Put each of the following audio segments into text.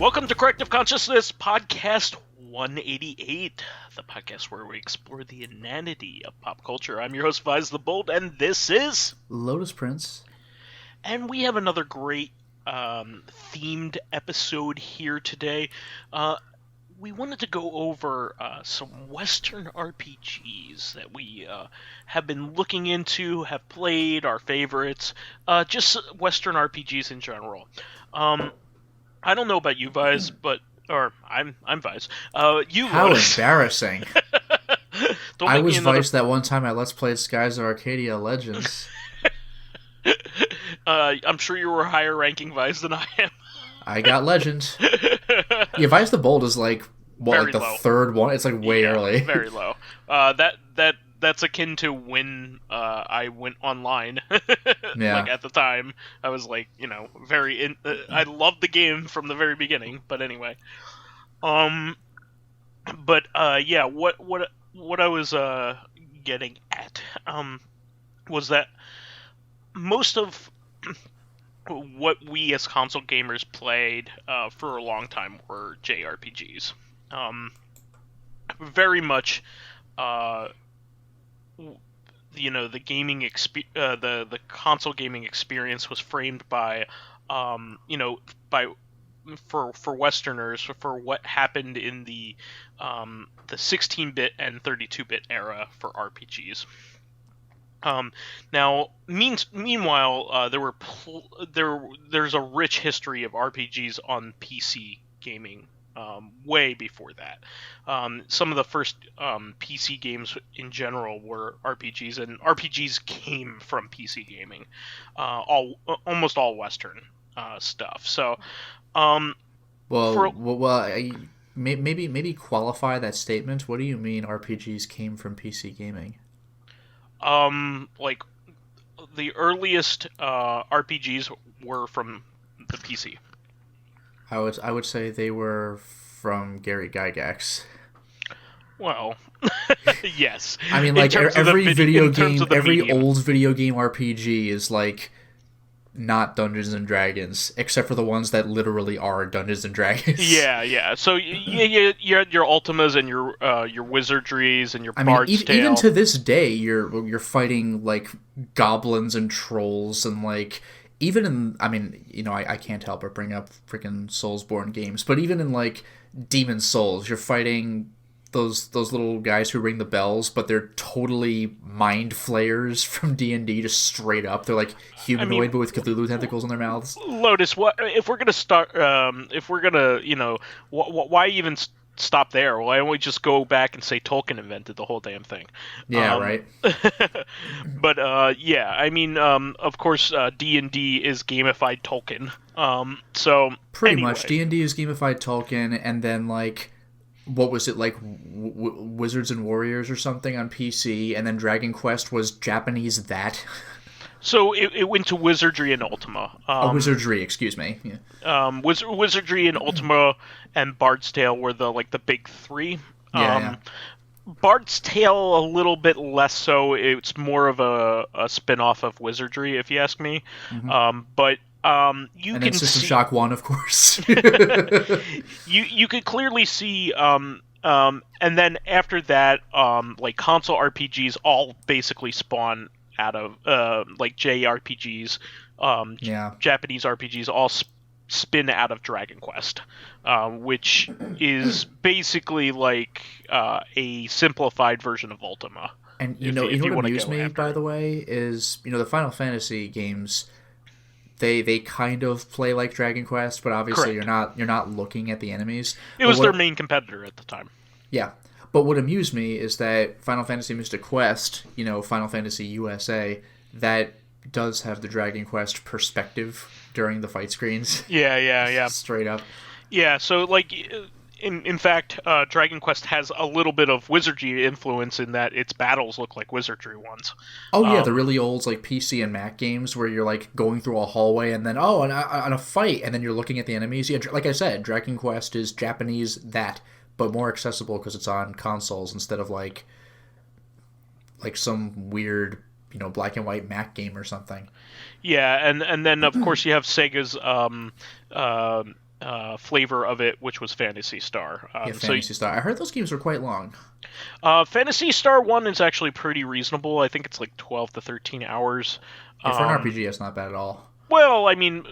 Welcome to Corrective Consciousness, podcast 188, the podcast where we explore the inanity of pop culture. I'm your host, vysethebold, and this is... Lotus Prince. And we have another great themed episode here today. We wanted to go over some Western RPGs that we have been looking into, have played, our favorites, just Western RPGs in general. I don't know about you, Vise, but I'm Vise. You How Lotus. Embarrassing! I was another... Vice that one time I Let's Played Skies of Arcadia Legends. I'm sure you were higher ranking Vise than I am. I got Legend. Yeah, Vice the Bold is like Very the low. third one. It's like way early. Very low. That's akin to when I went online. Yeah. Like at the time, I was like, very. I loved the game from the very beginning. But anyway, yeah. What I was getting at was that most of what we as console gamers played for a long time were JRPGs. Very much. The gaming the console gaming experience was framed by for Westerners for what happened in the 16-bit and 32-bit era for RPGs. Meanwhile, there's a rich history of RPGs on PC gaming. Way before that. Some of the first PC games in general were RPGs, and RPGs came from PC gaming. Almost all Western stuff. So, maybe qualify that statement. What do you mean RPGs came from PC gaming? Like the earliest RPGs were from the PC. I would say they were from Gary Gygax. Well, yes. I mean, like every old video game RPG is like not Dungeons and Dragons, except for the ones that literally are Dungeons and Dragons. Yeah. So you had your Ultimas and your Wizardries and your Bard's Tale. Even to this day, you're fighting like goblins and trolls and like. Even in, I can't help but bring up freaking Soulsborne games, but even in, like, Demon's Souls, you're fighting those little guys who ring the bells, but they're totally mind flayers from D&D, just straight up. They're, like, humanoid, but with Cthulhu tentacles in their mouths. Lotus, if we're gonna start, why even stop there? Why don't we just go back and say Tolkien invented the whole damn thing? Yeah, right. But of course, D&D is gamified Tolkien. So pretty much D&D is gamified Tolkien, and then like, what was it, like Wizards and Warriors or something on PC, and then Dragon Quest was Japanese that. So it went to Wizardry and Ultima. Wizardry, excuse me. Yeah. Wizardry and Ultima and Bard's Tale were the big three. Yeah. Bard's Tale a little bit less so. It's more of a spin-off of Wizardry, if you ask me. Mm-hmm. But you and can then System see... Shock 1, of course. you could clearly see... and then after that, like console RPGs all basically spawn out of JRPGs, Japanese RPGs all spin out of Dragon Quest, which is basically like a simplified version of Ultima. And what amused me, by the way, is the Final Fantasy games. They kind of play like Dragon Quest, but obviously Correct. you're not looking at the enemies. It was their main competitor at the time. Yeah. But what amused me is that Final Fantasy Mystic Quest, Final Fantasy USA, that does have the Dragon Quest perspective during the fight screens. Yeah. Straight up. Yeah, so, like, in fact, Dragon Quest has a little bit of Wizardry influence in that its battles look like Wizardry ones. Oh, yeah, the really old, like, PC and Mac games where you're, like, going through a hallway and then, on a fight, and then you're looking at the enemies. Yeah, like I said, Dragon Quest is Japanese that, but more accessible because it's on consoles instead of like some weird black and white Mac game or something. Yeah, and then of course you have Sega's flavor of it, which was Phantasy Star. Yeah, Phantasy Star. I heard those games were quite long. Phantasy Star 1 is actually pretty reasonable. I think it's like 12 to 13 hours. Yeah, for an RPG, it's not bad at all. Well, I mean,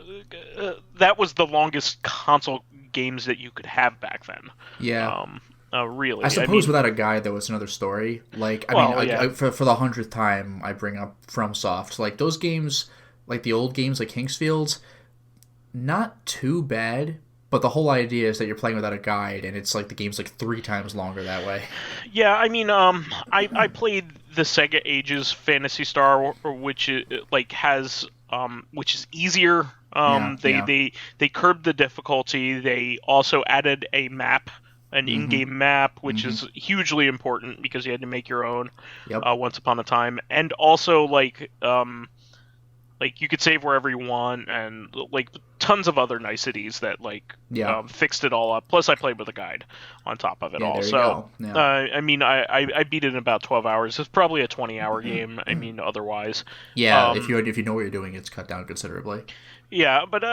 that was the longest console games that you could have back then. Yeah. Really. I suppose without a guide, though, it's another story. Like, for the 100th time, I bring up FromSoft. Like, those games, like the old games, like Kingsfield, not too bad, but the whole idea is that you're playing without a guide, and it's like the game's like 3 times longer that way. Yeah, I mean, I played the Sega Ages Phantasy Star, which has which is easier. They curbed the difficulty. They also added a map, an in-game map, which is hugely important because you had to make your own. Yep. Once upon a time, and also like you could save wherever you want, and like tons of other niceties that fixed it all up. Plus, I played with a guide on top of it all. So, I mean, I beat it in about 12 hours. It's probably a 20-hour game. I mean, otherwise. Yeah, if you know what you're doing, it's cut down considerably. Yeah, but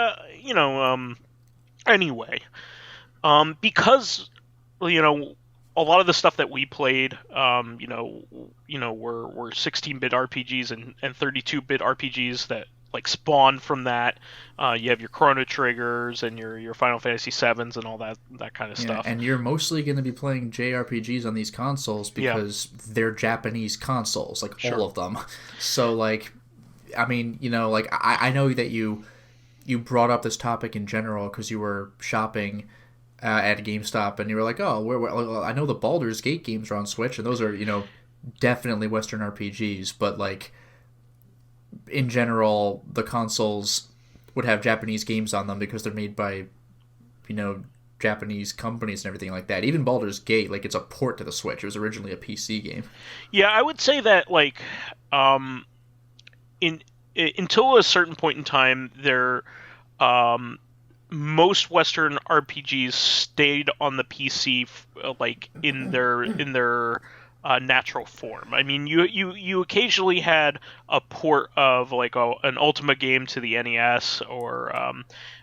anyway, because a lot of the stuff that we played, were 16-bit RPGs and 32-bit RPGs that like spawned from that. You have your Chrono Triggers and your Final Fantasy VIIs and all that kind of stuff. And you're mostly going to be playing JRPGs on these consoles because they're Japanese consoles, like all of them. So, like, I mean, like I know that you brought up this topic in general because you were shopping at GameStop, and you were like, "Oh, I know the Baldur's Gate games are on Switch, and those are, definitely Western RPGs." But like, in general, the consoles would have Japanese games on them because they're made by, Japanese companies and everything like that. Even Baldur's Gate, like, it's a port to the Switch. It was originally a PC game. Yeah, I would say that like, until a certain point in time, most Western RPGs stayed on the PC, like in their natural form. I mean, you occasionally had a port of like an Ultima game to the NES, or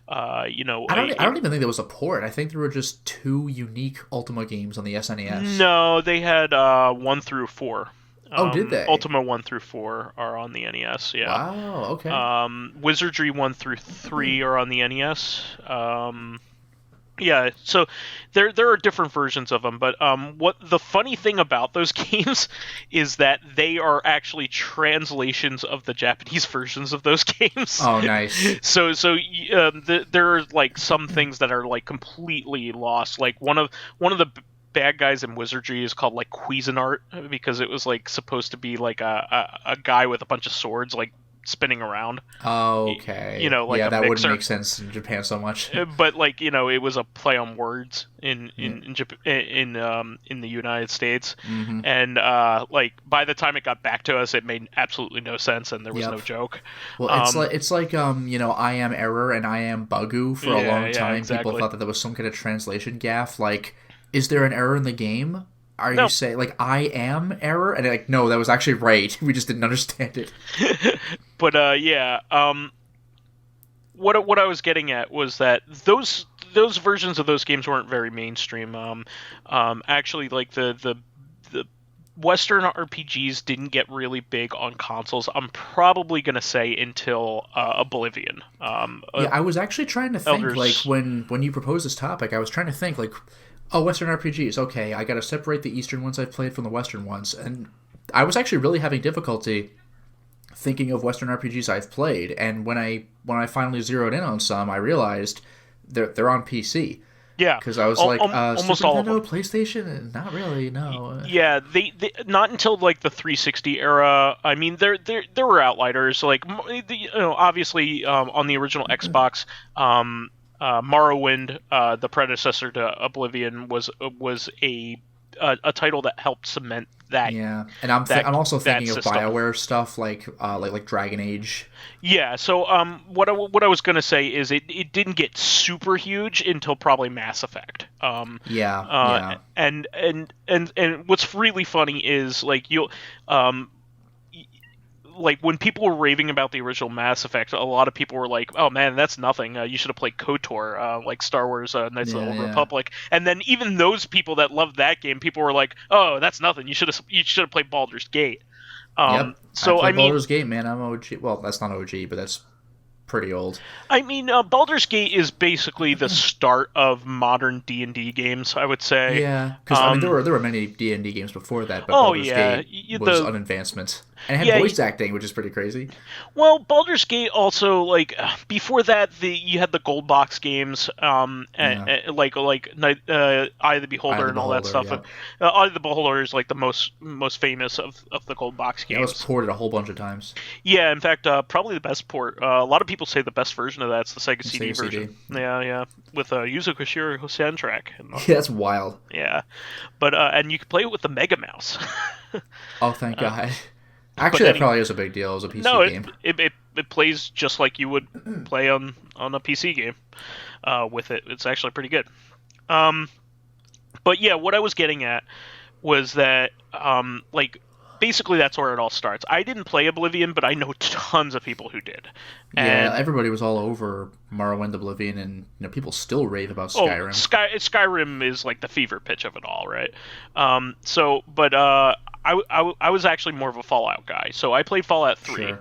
I don't even think there was a port. I think there were just 2 unique Ultima games on the SNES. No, they had 1 through 4. Oh, did they? Ultima 1 through 4 are on the NES, yeah. Wow, okay. Wizardry 1 through 3 are on the NES. Yeah, so there are different versions of them, but what the funny thing about those games is that they are actually translations of the Japanese versions of those games. Oh, nice. So there are like some things that are like completely lost. Like one of the bad guys in Wizardry is called like Cuisinart because it was like supposed to be like a guy with a bunch of swords like spinning around. Oh, okay. Like that mixer. Wouldn't make sense in Japan so much. But like it was a play on words in the United States, and like by the time it got back to us, it made absolutely no sense, and there was no joke. Well, it's like I am error and I am bugu for a long time. Exactly. People thought that there was some kind of translation gaffe. Like, is there an error in the game? Are you saying, like, I am error? And like, no, that was actually right. We just didn't understand it. But, what I was getting at was that those versions of those games weren't very mainstream. Actually, like, the Western RPGs didn't get really big on consoles. I'm probably going to say until Oblivion. I was actually trying to think, like, when you proposed this topic, I was trying to think, like, Western RPGs, okay, I gotta separate the Eastern ones I've played from the Western ones, and I was actually really having difficulty thinking of Western RPGs I've played, and when I finally zeroed in on some, I realized they're on PC. Yeah, because I was almost Super all of Nintendo, them. PlayStation, not really, no. Yeah, they not until like the 360 era. I mean, there were outliers, like obviously on the original Xbox. Morrowind, the predecessor to Oblivion, was a title that helped cement that. Yeah, and I'm also thinking of BioWare stuff like Dragon Age. Yeah, so what I was gonna say is it didn't get super huge until probably Mass Effect. Yeah. And what's really funny is like like when people were raving about the original Mass Effect, a lot of people were like, "Oh man, that's nothing. You should have played KOTOR, like Star Wars: Knights of the Old Republic." And then even those people that loved that game, people were like, "Oh, that's nothing. You should have played Baldur's Gate." Yep, I So I played mean, Baldur's Gate, man. I'm OG. Well, that's not OG, but that's pretty old. Baldur's Gate is basically the start of modern D&D games, I would say. Yeah, because I mean there were many D&D games before that, but Oh Baldur's yeah, Gate was an advancement, and it had yeah. voice acting, which is pretty crazy. Well, Baldur's Gate also before that you had the gold box games, like Eye of the Eye of Beholder the and all that Beholder, stuff. yeah. Eye of the Beholder is like the most famous of the gold box Yeah, it was games. ported a whole bunch of times. Yeah, in fact, probably the best port. A lot of people say the best version of that's the Sega CD Sega CD. version. Yeah, with Yuzo Koshiro soundtrack. Yeah, that's wild. Yeah, but and you can play it with the Mega Mouse. Oh, thank God. Actually, that probably is a big deal. It was a No, PC game. it plays just like you would play on a PC game with it. It's actually pretty good. But yeah, what I was getting at was that basically that's where it all starts. I didn't play Oblivion, but I know tons of people who did. Yeah, everybody was all over Morrowind, Oblivion, and people still rave about Skyrim. Skyrim is like the fever pitch of it all, right? I was actually more of a Fallout guy, so I played Fallout 3. Sure.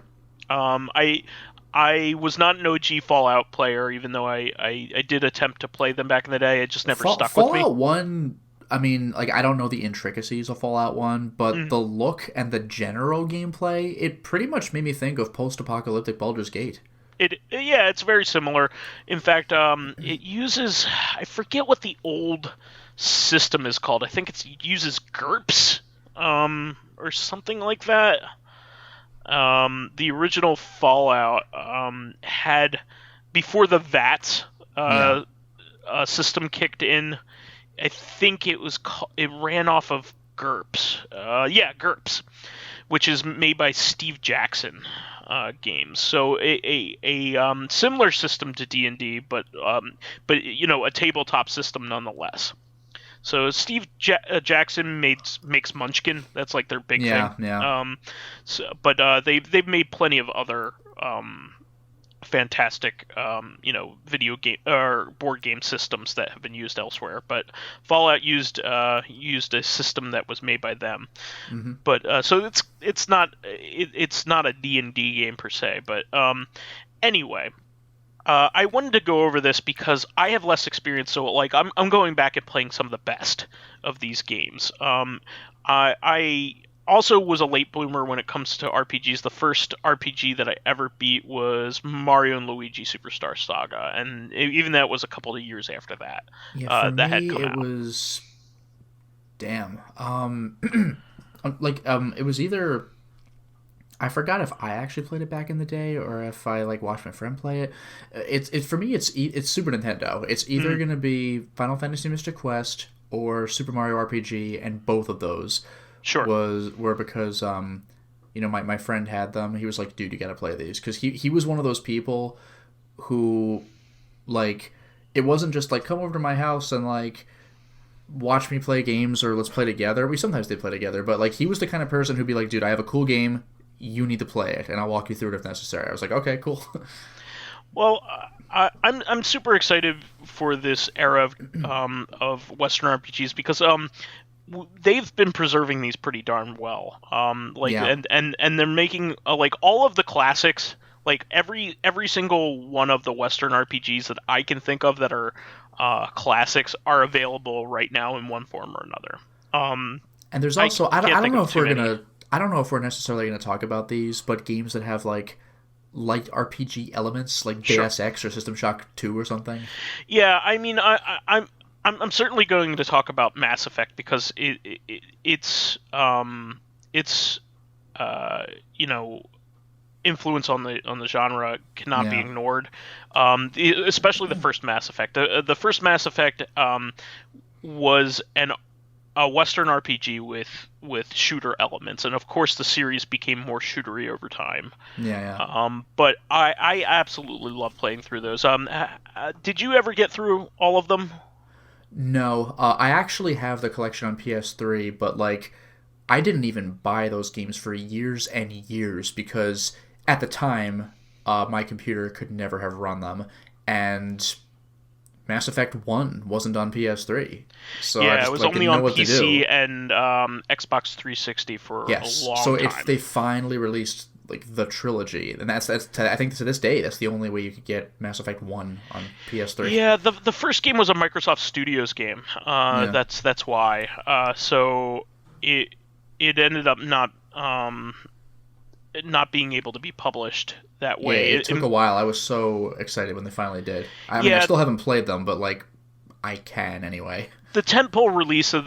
I was not an OG Fallout player, even though I did attempt to play them back in the day. It just never stuck with me. Fallout 1, I mean, like, I don't know the intricacies of Fallout 1, but the look and the general gameplay, it pretty much made me think of post-apocalyptic Baldur's Gate. It's very similar. In fact, it uses, I forget what the old system is called. I think it uses GURPS, or something like that. The original Fallout had, before the VAT system kicked in, I think it ran off of GURPS. GURPS, which is made by Steve Jackson Games. So a similar system to D&D, but a tabletop system nonetheless. So Steve Jackson makes Munchkin. That's like their big thing. Yeah. But they've made plenty of other fantastic video game or board game systems that have been used elsewhere. But Fallout used a system that was made by them. Mm-hmm. But so it's not a D&D game per se. But anyway. I wanted to go over this because I have less experience, so like I'm going back and playing some of the best of these games. I also was a late bloomer when it comes to RPGs. The first RPG that I ever beat was Mario and Luigi Superstar Saga, and even that was a couple of years after that. Yeah, for that me, had come it out. was... Damn. It was either... I forgot if I actually played it back in the day or if I watched my friend play it. It's for me. It's Super Nintendo. It's either gonna be Final Fantasy Mystic Quest or Super Mario RPG, and both of those were because my friend had them. He was like, dude, you gotta play these, because he was one of those people who it wasn't just come over to my house and watch me play games or let's play together. We sometimes did play together, but he was the kind of person who'd be like, dude, I have a cool game. You need to play it, and I'll walk you through it if necessary. I was like, okay, cool. Well, I'm super excited for this era of Western RPGs because they've been preserving these pretty darn well. And they're making all of the classics, every single one of the Western RPGs that I can think of that are classics are available right now in one form or another. And there's also I don't know if we're necessarily going to talk about these, but games that have light RPG elements, like Deus Ex or System Shock 2 or something. Yeah, I mean, I'm certainly going to talk about Mass Effect because it's influence on the genre cannot be ignored. Especially the first Mass Effect. The first Mass Effect was a Western RPG with shooter elements, and of course the series became more shootery over time. But I absolutely love playing through those. Did you ever get through all of them? No, I actually have the collection on PS3, but I didn't even buy those games for years and years because at the time, my computer could never have run them, and Mass Effect 1 wasn't on PS3. So I Yeah, it just was like only didn't know on what to do. PC and Xbox 360 for a Yes. So long if time. they finally released like the trilogy, and I think to this day that's the only way you could get Mass Effect 1 on PS3. Yeah, the first game was a Microsoft Studios game. Yeah. That's why. So it ended up not being able to be published that Yeah, way. it took a while. I was so excited when they finally did. I mean, I Yeah, still haven't played them, but like I can anyway. the tentpole release of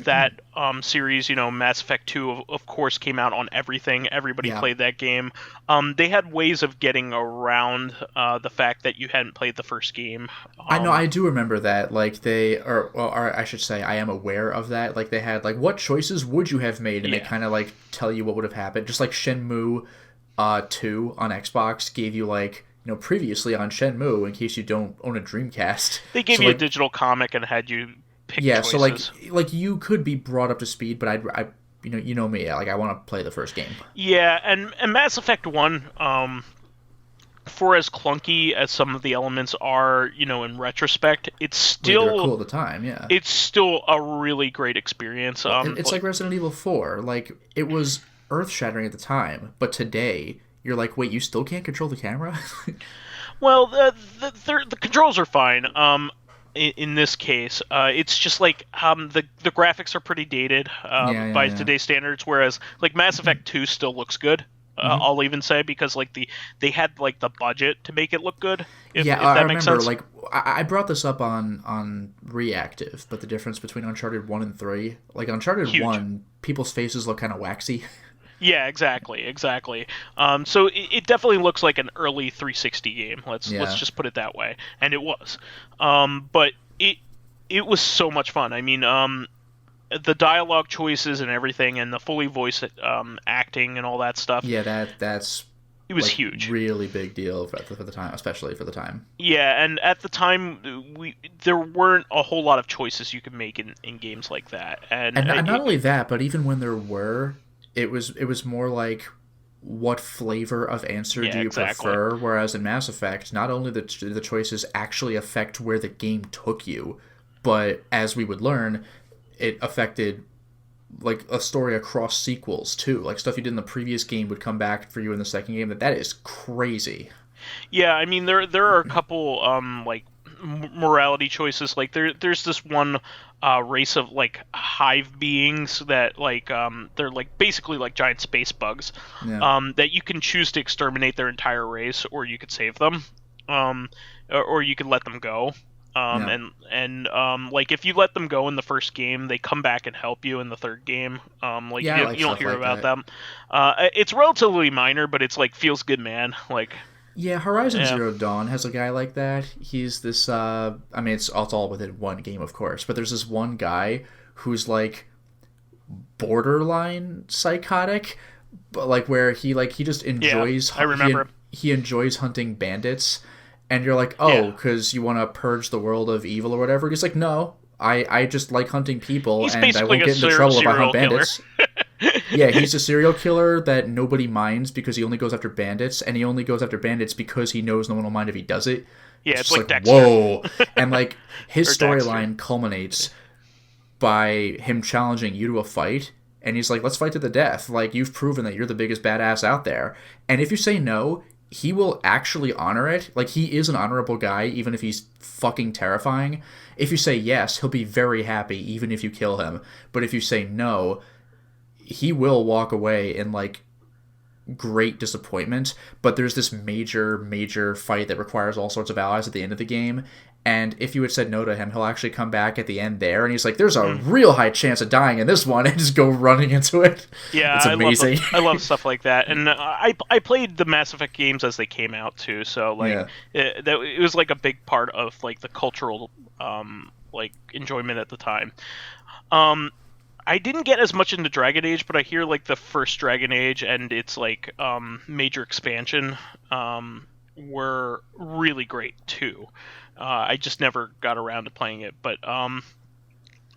that series, Mass Effect 2, of course, came out on everything. Everybody Yeah. played that game. They had ways of getting around the fact that you hadn't played the first game. I know, I do remember that. Like or I should say, I am aware of that. Like they had like, what choices would you have made, and they Yeah. kind of like tell you what would have happened. Just like Shenmue, 2 on Xbox gave you like previously on Shenmue in case you don't own a Dreamcast. They gave So you a like digital comic and had you pick yeah, so choices. like you could be brought up to speed, but I you know me, like I want to play the first game. Yeah, and Mass Effect 1, for as clunky as some of the elements are, in retrospect, They were cool at the time, yeah. it's still a really great experience. Well, it's like Resident Evil 4. Like, it was earth-shattering at the time, but today, you're like, wait, you still can't control the camera? Well, the controls are fine. In this case, it's just like the graphics are pretty dated by Yeah. today's standards, whereas like Mass Effect 2 still looks good. I'll even say, because like they had like the budget to make it look good. If I that makes remember, sense. like, I brought this up on Reactive, but the difference between Uncharted 1 and 3, like, Uncharted Huge. 1, people's faces look kind of waxy. Yeah, exactly. So it definitely looks like an early 360 game. Let's Yeah. just put it that way, and it was. But it was so much fun. I mean, the dialogue choices and everything, and the fully voice acting and all that stuff. Yeah, that's It was like huge. really big deal for the time, especially for the time. Yeah, and at the time, there weren't a whole lot of choices you could make in games like that. And Not only that, but even when there were, it was more like, what flavor of answer do you exactly. prefer? Whereas in Mass Effect, not only the choices actually affect where the game took you, but as we would learn, it affected like a story across sequels too. Like stuff you did in the previous game would come back for you in the second game. That is crazy. Yeah, I mean there are a couple like morality choices. Like there's this one race of like hive beings that like they're like basically like giant space bugs. Yeah. That you can choose to exterminate their entire race, or you could save them, or you could let them go. Yeah. Like if you let them go in the first game, they come back and help you in the third game. Like Yeah, I like you don't stuff hear like about that. them. It's relatively minor, but it's like feels good, man. Like Yeah, Horizon yeah. Zero Dawn has a guy like that. He's this I mean it's all within one game of course, but there's this one guy who's like borderline psychotic, but like where he just enjoys I remember. he enjoys hunting bandits, and you're like, Yeah. "Oh, cuz you want to purge the world of evil or whatever." He's like, "No, I just like hunting people, He's and I basically won't a get into trouble if I serial hunt bandits." Yeah, he's a serial killer that nobody minds because he only goes after bandits, and he only goes after bandits because he knows no one will mind if he does it. Yeah, it's just like Dexter. whoa, and like his Or Dexter. storyline culminates by him challenging you to a fight, and he's like, "Let's fight to the death. Like you've proven that you're the biggest badass out there." And if you say no, he will actually honor it. Like he is an honorable guy, even if he's fucking terrifying. If you say yes, he'll be very happy, even if you kill him. But if you say no, he will walk away in like great disappointment. But there's this major fight that requires all sorts of allies at the end of the game, and if you had said no to him, he'll actually come back at the end there, and he's like, "There's a real high chance of dying in this one," and just go running into it. Yeah, It's amazing. I love stuff like that, and I played the Mass Effect games as they came out too. So like Yeah. it was like a big part of like the cultural like enjoyment at the time. I didn't get as much into Dragon Age, but I hear like the first Dragon Age and its like major expansion were really great too. I just never got around to playing it, but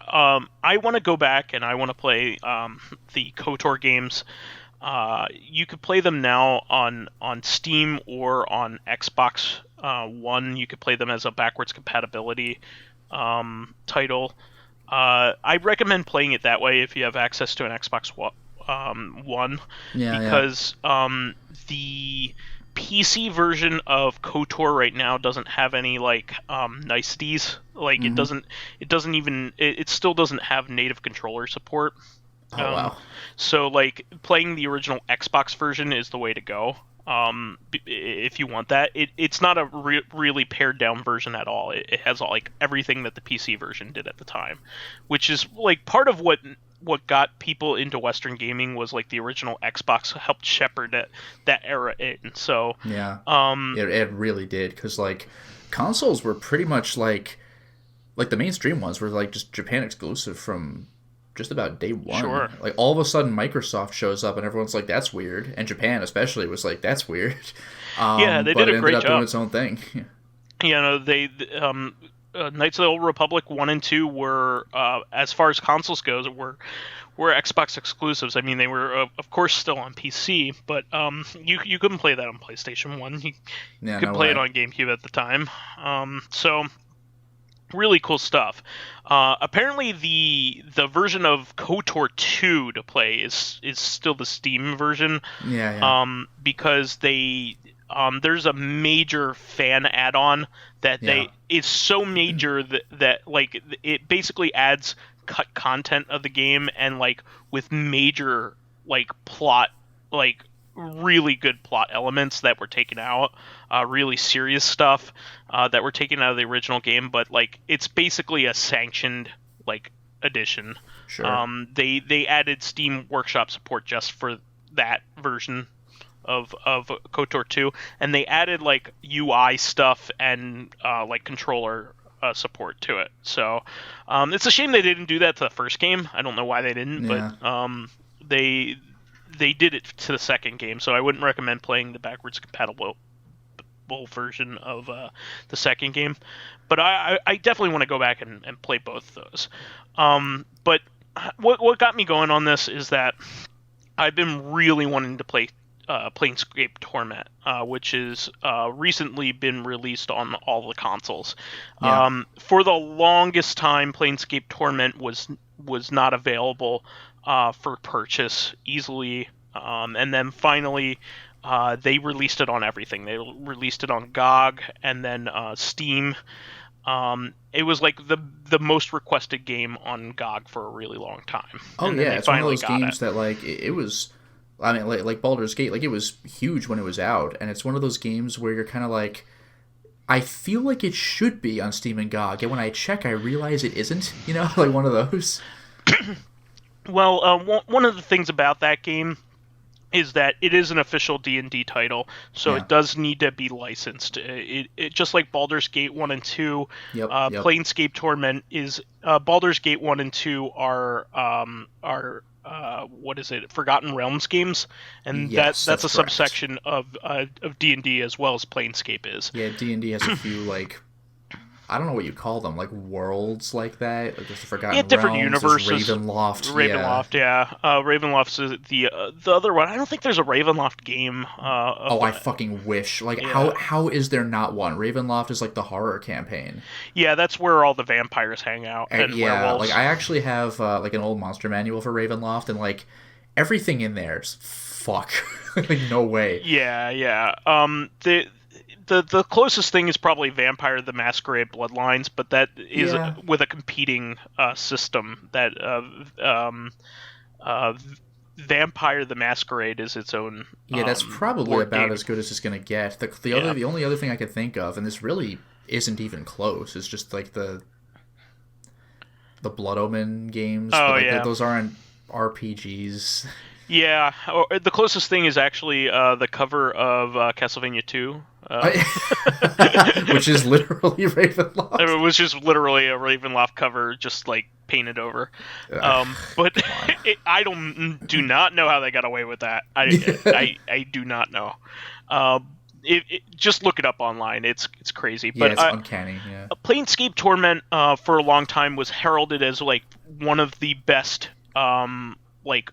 I want to go back and I want to play the KOTOR games. You could play them now on Steam or on Xbox One. You could play them as a backwards compatibility title. I recommend playing it that way if you have access to an Xbox One, because the PC version of KOTOR right now doesn't have any like niceties. Like it still doesn't have native controller support. Oh wow. So like playing the original Xbox version is the way to go. If you want that, it's not a really pared down version at all. It has like everything that the PC version did at the time, which is like part of what got people into Western gaming was like the original Xbox helped shepherd that era in. So yeah, it really did, because like consoles were pretty much like the mainstream ones were like just Japan exclusive from just about day one. Sure. Like all of a sudden Microsoft shows up and everyone's like, that's weird, and Japan especially was like, that's weird. Yeah, they did a great job doing its own thing. They Knights of the Old Republic 1 and 2 were, as far as consoles goes, were Xbox exclusives. I mean, they were, of course, still on PC, but you couldn't play that on PlayStation 1. You could play it on GameCube at the time. So, really cool stuff. Apparently, the version of KOTOR 2 to play is still the Steam version. Yeah. Because there's a major fan add-on that is so major that like it basically adds cut content of the game, and like with major like plot, like really good plot elements that were taken out, really serious stuff that were taken out of the original game, but like it's basically a sanctioned like edition. Sure. They added Steam Workshop support just for that version of KOTOR 2, and they added like UI stuff and like controller support to it. So it's a shame they didn't do that to the first game. I don't know why they didn't, but they did it to the second game. So I wouldn't recommend playing the backwards compatible version of the second game. But I definitely want to go back and play both of those. But what got me going on this is that I've been really wanting to play Planescape Torment, which is recently been released on all the consoles. Yeah. For the longest time, Planescape Torment was not available for purchase easily, and then finally they released it on everything. They released it on GOG and then Steam. It was like the most requested game on GOG for a really long time. Oh, and yeah, it's one of those games that like it was. I mean, like Baldur's Gate, like it was huge when it was out, and it's one of those games where you're kind of like, I feel like it should be on Steam and GOG, and when I check, I realize it isn't. You know, like one of those. Well, one of the things about that game is that it is an official D&D title, so it does need to be licensed. It just like Baldur's Gate 1 and 2, Planescape Torment is Baldur's Gate 1 and 2 are what is it? Forgotten Realms games, and that's a subsection of D&D as well as Planescape is. Yeah, D&D has a few like, I don't know what you call them, like worlds like that, or just Forgotten different Realms, universes. Ravenloft, Ravenloft's the other one. I don't think there's a Ravenloft game. I fucking wish. Like, how is there not one? Ravenloft is like the horror campaign. Yeah, that's where all the vampires hang out and werewolves. Like I actually have like an old monster manual for Ravenloft, and like everything in there is fuck. Like no way. Yeah. The closest thing is probably Vampire the Masquerade Bloodlines, but that is with a competing system. That Vampire the Masquerade is its own. Yeah, that's probably about game. As good as it's gonna get. The only other thing I could think of, and this really isn't even close, is just like the Blood Omen games. Oh, but like, those aren't RPGs. Yeah, the closest thing is actually the cover of Castlevania 2. Which is literally Ravenloft. It was just literally a Ravenloft cover, just like painted over. But I do not know how they got away with that. I do not know. just look it up online. It's crazy. Yeah, But it's uncanny. Yeah. Planescape Torment for a long time was heralded as like one of the best like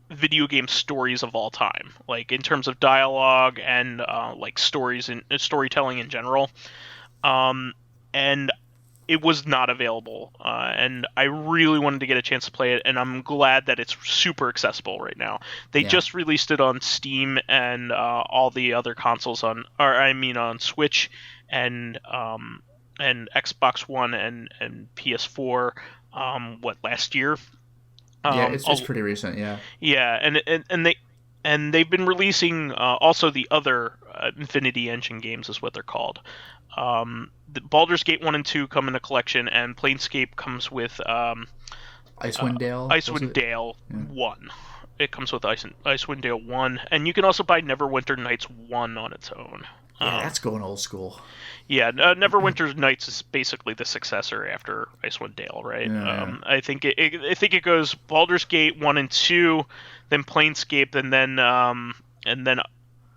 video game stories of all time, like in terms of dialogue and like stories and storytelling in general. And it was not available, and I really wanted to get a chance to play it, and I'm glad that it's super accessible right now. They Yeah. just released it on Steam and all the other consoles on Switch and Xbox One and PS4. Last year? Yeah, it's pretty recent. Yeah. Yeah, and they've been releasing also the other Infinity Engine games is what they're called. The Baldur's Gate 1 and 2 come in a collection, and Planescape comes with Icewind Dale. Icewind Dale Yeah. 1. It comes with Icewind Dale 1, and you can also buy Neverwinter Nights 1 on its own. Yeah, that's going old school. Yeah, Neverwinter Nights is basically the successor after Icewind Dale, right? Yeah. I think it goes Baldur's Gate 1 and 2, then Planescape, and then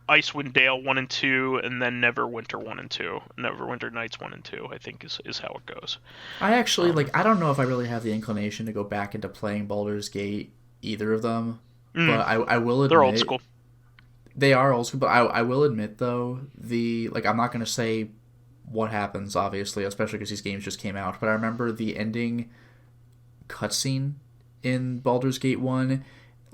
Icewind Dale 1 and 2, and then Neverwinter 1 and 2. Neverwinter Nights 1 and 2, I think is how it goes. I actually I don't know if I really have the inclination to go back into playing Baldur's Gate, either of them. But I will admit They're old school. They are old school, but I will admit though, I'm not gonna say what happens, obviously, especially because these games just came out, but I remember the ending cutscene in Baldur's Gate 1.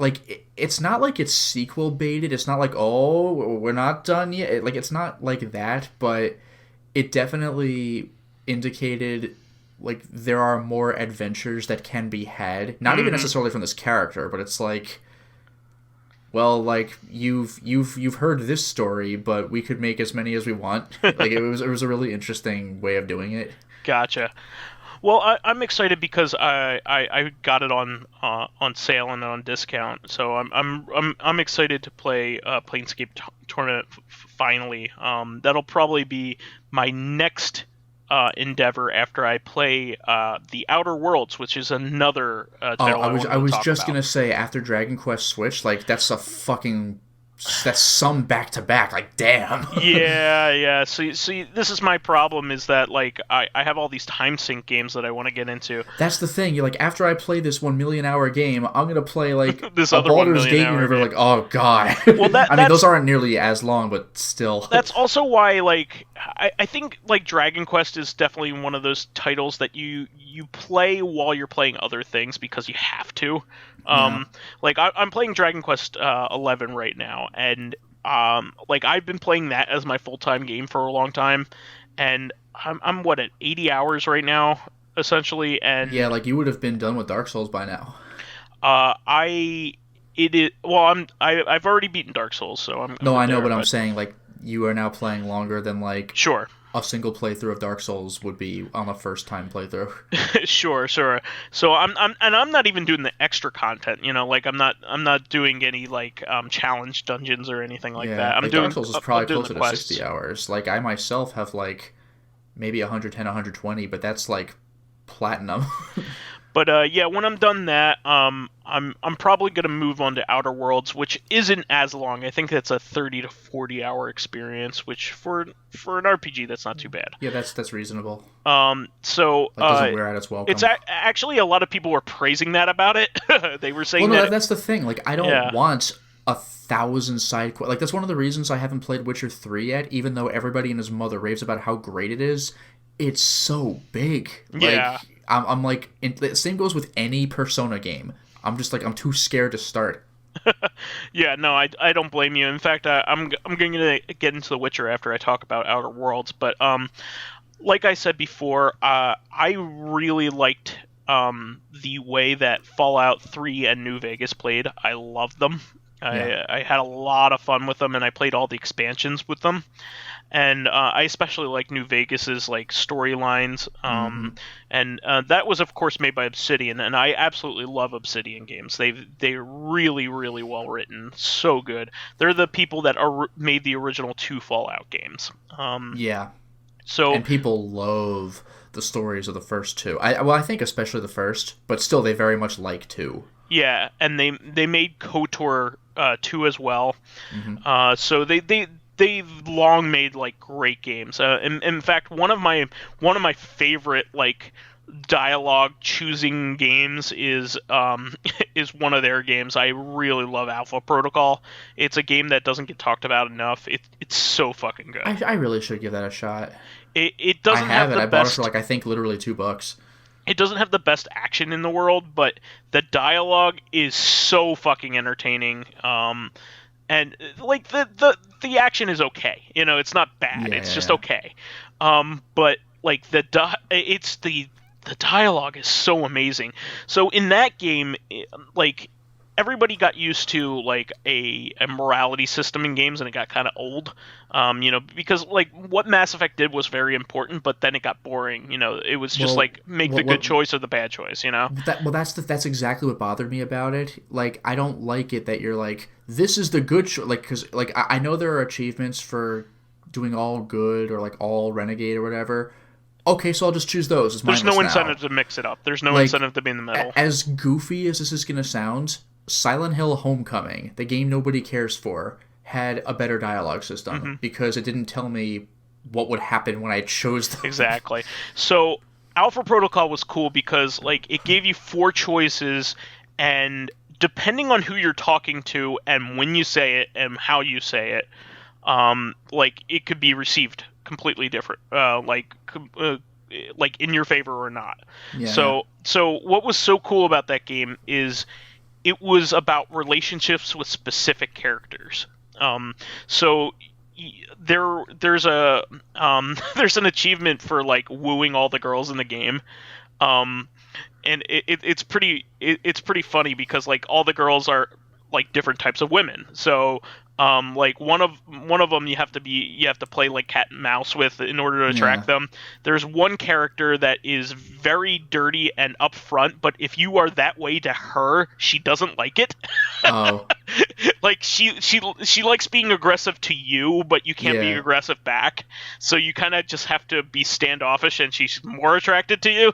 Like, it's not like it's sequel baited. It's not like, oh, we're not done yet. Like, it's not like that, but it definitely indicated, like, there are more adventures that can be had. Not even necessarily from this character, but it's like, well, like, you've heard this story, but we could make as many as we want. Like, it was a really interesting way of doing it. Gotcha. Well, I'm excited because I got it on sale and on discount, so I'm excited to play Planescape Torment finally. That'll probably be my next endeavor after I play the Outer Worlds, which is another title I was just gonna say, after Dragon Quest Switch, like, that's some back to back. Like, damn. Yeah. See, this is my problem, is that like I have all these time sink games that I want to get into. That's the thing. You're like, after I play this 1,000,000 hour game, I'm gonna play like This a other Baldur's 1,000,000 Gate hour universe. game. Like, oh god. Well, I mean, those aren't nearly as long, but still. That's also why, like, I think like Dragon Quest is definitely one of those titles that you play while you're playing other things because you have to. Like I'm playing Dragon Quest 11 right now, and like I've been playing that as my full-time game for a long time, and I'm what, at 80 hours right now essentially, and yeah, like, you would have been done with Dark Souls by now. I've already beaten Dark Souls, so I'm No, I know, there, but I'm saying, like, you are now playing longer than, like, sure. a single playthrough of Dark Souls would be on a first time playthrough. Sure. So I'm not even doing the extra content, like I'm not doing any like challenge dungeons or anything like that. I'm like, doing Dark Souls is probably doing closer the to quests. 60 hours. Like, I myself have like maybe 110, 120, but that's like platinum. But yeah, when I'm done that, I'm probably gonna move on to Outer Worlds, which isn't as long. I think that's a 30 to 40 hour experience, which for an RPG, that's not too bad. Yeah, that's reasonable. So That doesn't wear out its welcome. it's actually, a lot of people were praising that about it. They were saying that's the thing. Like, I don't want 1,000 side quests. Like, that's one of the reasons I haven't played Witcher 3 yet, even though everybody and his mother raves about how great it is. It's so big. Yeah. I'm like, the same goes with any Persona game. I'm just like, I'm too scared to start. Yeah, no, I don't blame you. In fact, I'm going to get into The Witcher after I talk about Outer Worlds. But like I said before, I really liked the way that Fallout 3 and New Vegas played. I loved them. Yeah. I had a lot of fun with them, and I played all the expansions with them. And I especially like New Vegas's like storylines, and that was of course made by Obsidian, and I absolutely love Obsidian games. They're really, really well written, so good. They're the people that made the original 2 Fallout games. Yeah. So and people love the stories of the first 2. I think especially the first, but still they very much like 2. Yeah, and they made KOTOR 2 as well. So they've long made like great games. In fact, one of my favorite like dialogue choosing games is is one of their games. I really love Alpha Protocol. It's a game that doesn't get talked about enough. It's so fucking good. I really should give that a shot. It I doesn't have have it. the I bought it best. for like I think literally $2. It doesn't have the best action in the world, but the dialogue is so fucking entertaining. And like the action is okay. You know, it's not bad. It's just okay. But like the dialogue is so amazing. So in that game, like everybody got used to like a morality system in games, and it got kind of old. You know, because like what Mass Effect did was very important, but then it got boring. You know, it was just like make the good choice or the bad choice. You know. That's exactly what bothered me about it. Like, I don't like it that you're like, this is the good like, because like I know there are achievements for doing all good or like all renegade or whatever. Okay, so I'll just choose those. It's There's no mindless incentive now. to mix it up. There's no Like, incentive to be in the middle. As goofy as this is gonna sound, Silent Hill Homecoming, the game nobody cares for, had a better dialogue system because it didn't tell me what would happen when I chose them. Exactly. So Alpha Protocol was cool because like it gave you 4 choices, and depending on who you're talking to and when you say it and how you say it, like it could be received completely different, like in your favor or not. Yeah. So what was so cool about that game is it was about relationships with specific characters. So there's a there's an achievement for like wooing all the girls in the game, and it's pretty funny because like all the girls are like different types of women. So like one of them you have to play like cat and mouse with in order to attract them. There's one character that is very dirty and upfront, but if you are that way to her, she doesn't like it. Oh. Like she likes being aggressive to you, but you can't be aggressive back. So you kind of just have to be standoffish, and she's more attracted to you.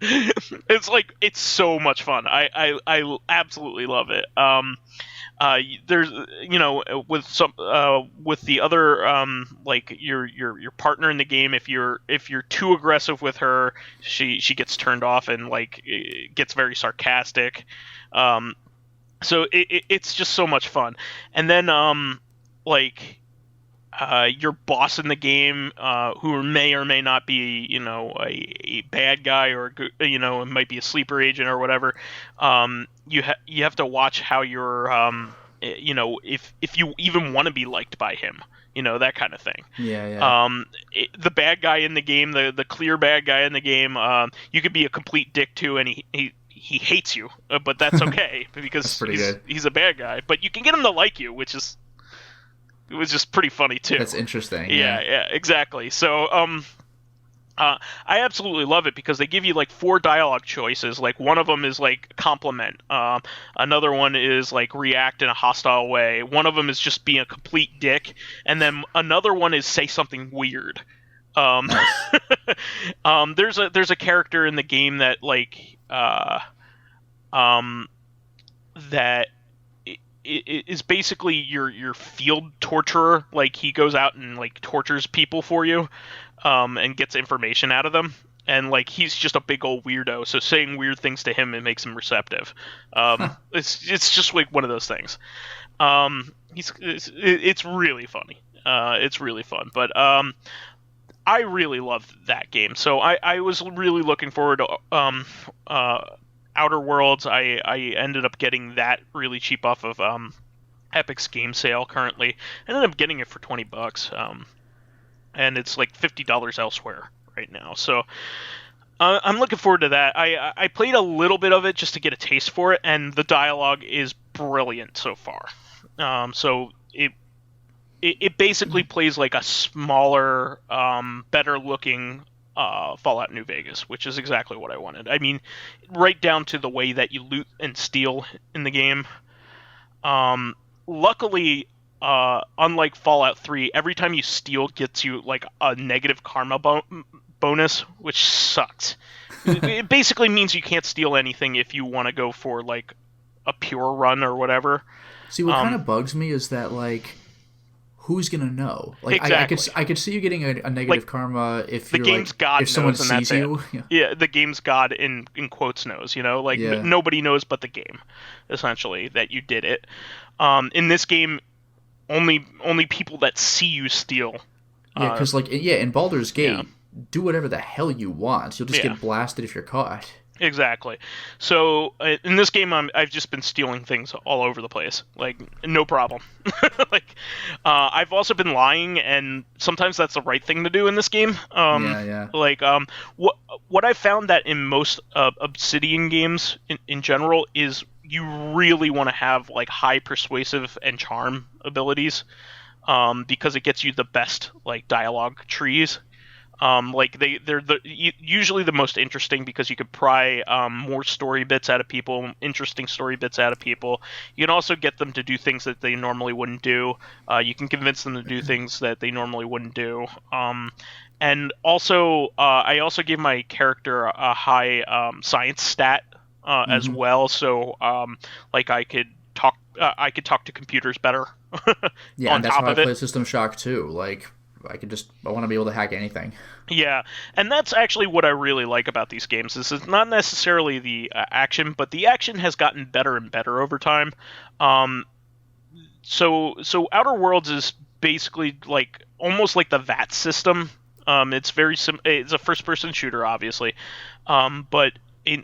It's so much fun. I absolutely love it. There's with the other like your partner in the game, if you're too aggressive with her, she gets turned off and like gets very sarcastic. So it's just so much fun. And then your boss in the game, who may or may not be, a bad guy or it might be a sleeper agent or whatever. You have to watch how you're, if you even want to be liked by him, that kind of thing. Yeah. The bad guy in the game, the clear bad guy in the game, you could be a complete dick to, and he hates you, but that's okay because he's a bad guy. But you can get him to like you, it was just pretty funny too. That's interesting. Yeah, exactly. So I absolutely love it because they give you like 4 dialogue choices. Like one of them is like compliment. Another one is like react in a hostile way. One of them is just being a complete dick, and then another one is say something weird. Nice. There's a character in the game that like that is basically your field torturer. Like he goes out and like tortures people for you, and gets information out of them. And like he's just a big old weirdo, so saying weird things to him, it makes him receptive. It's just like one of those things. It's really funny. It's really fun, but I really love that game. So I was really looking forward to Outer Worlds. I ended up getting that really cheap off of Epic's game sale currently. I ended up getting it for $20, and it's like $50 elsewhere right now. So I'm looking forward to that. I played a little bit of it just to get a taste for it, and the dialogue is brilliant so far. So it basically plays like a smaller, better looking Fallout New Vegas, which is exactly what I wanted. I mean, right down to the way that you loot and steal in the game. Luckily, unlike Fallout 3, every time you steal gets you like a negative karma bonus, which sucks. It basically means you can't steal anything if you want to go for like a pure run or whatever. See, what kind of bugs me is that like, who's gonna know? Like, Exactly. I could see you getting a negative karma if The you're game's like, God if someone knows, and that's sees it. you. Yeah. Yeah, the game's God in quotes knows. Like Yeah. nobody knows but the game, essentially, that you did it. In this game, only people that see you steal. Yeah, because like, yeah, in Baldur's Yeah. Gate, do whatever the hell you want. You'll just Yeah. get blasted if you're caught. Exactly. So in this game, I've just been stealing things all over the place, like no problem. Like I've also been lying, and sometimes that's the right thing to do in this game. Yeah. Like what I found that in most Obsidian games in general is you really want to have like high persuasive and charm abilities, because it gets you the best like dialogue trees. Like they're usually the most interesting because you could pry more story bits out of people, interesting story bits out of people. You can also get them to do things that they normally wouldn't do. You can convince them to do things that they normally wouldn't do. And also, I also gave my character a high science stat as well, so like I could talk to computers better. Yeah, On and that's top how I of it. play System Shock too. Like, I want to be able to hack anything. Yeah, and that's actually what I really like about these games. Is it's not necessarily the action, but the action has gotten better and better over time. Um, so Outer Worlds is basically like almost like the VAT system. It's it's a first-person shooter, obviously, but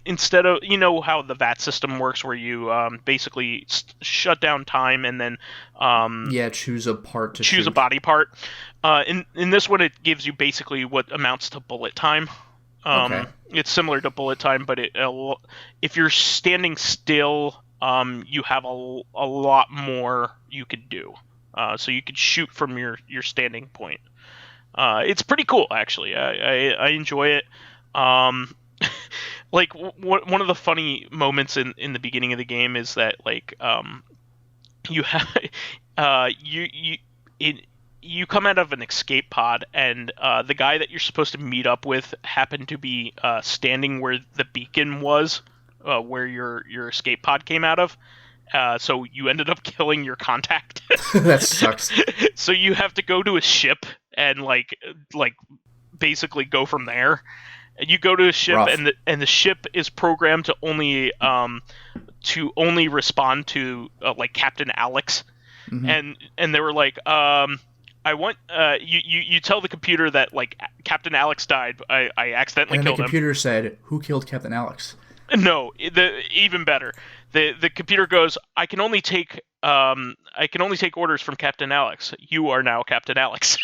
instead of how the VAT system works, where you basically shut down time and then Yeah, choose a part to choose a shoot. body part. In this one, it gives you basically what amounts to bullet time. Okay. It's similar to bullet time, but if you're standing still, you have a lot more you could do. So you could shoot from your standing point. It's pretty cool, actually. I enjoy it. Um, like one of the funny moments in the beginning of the game is that like you have you come out of an escape pod, and the guy that you're supposed to meet up with happened to be standing where the beacon was, where your escape pod came out of. So you ended up killing your contact. That sucks. So you have to go to a ship and like basically go from there. And you go to a ship, Rough. and the ship is programmed to only respond to like Captain Alex. And they were like, I want you tell the computer that like Captain Alex died. I accidentally And then killed the computer said, "Who killed Captain Alex?" him. No, even better. The computer goes, I can only take orders from Captain Alex. You are now Captain Alex.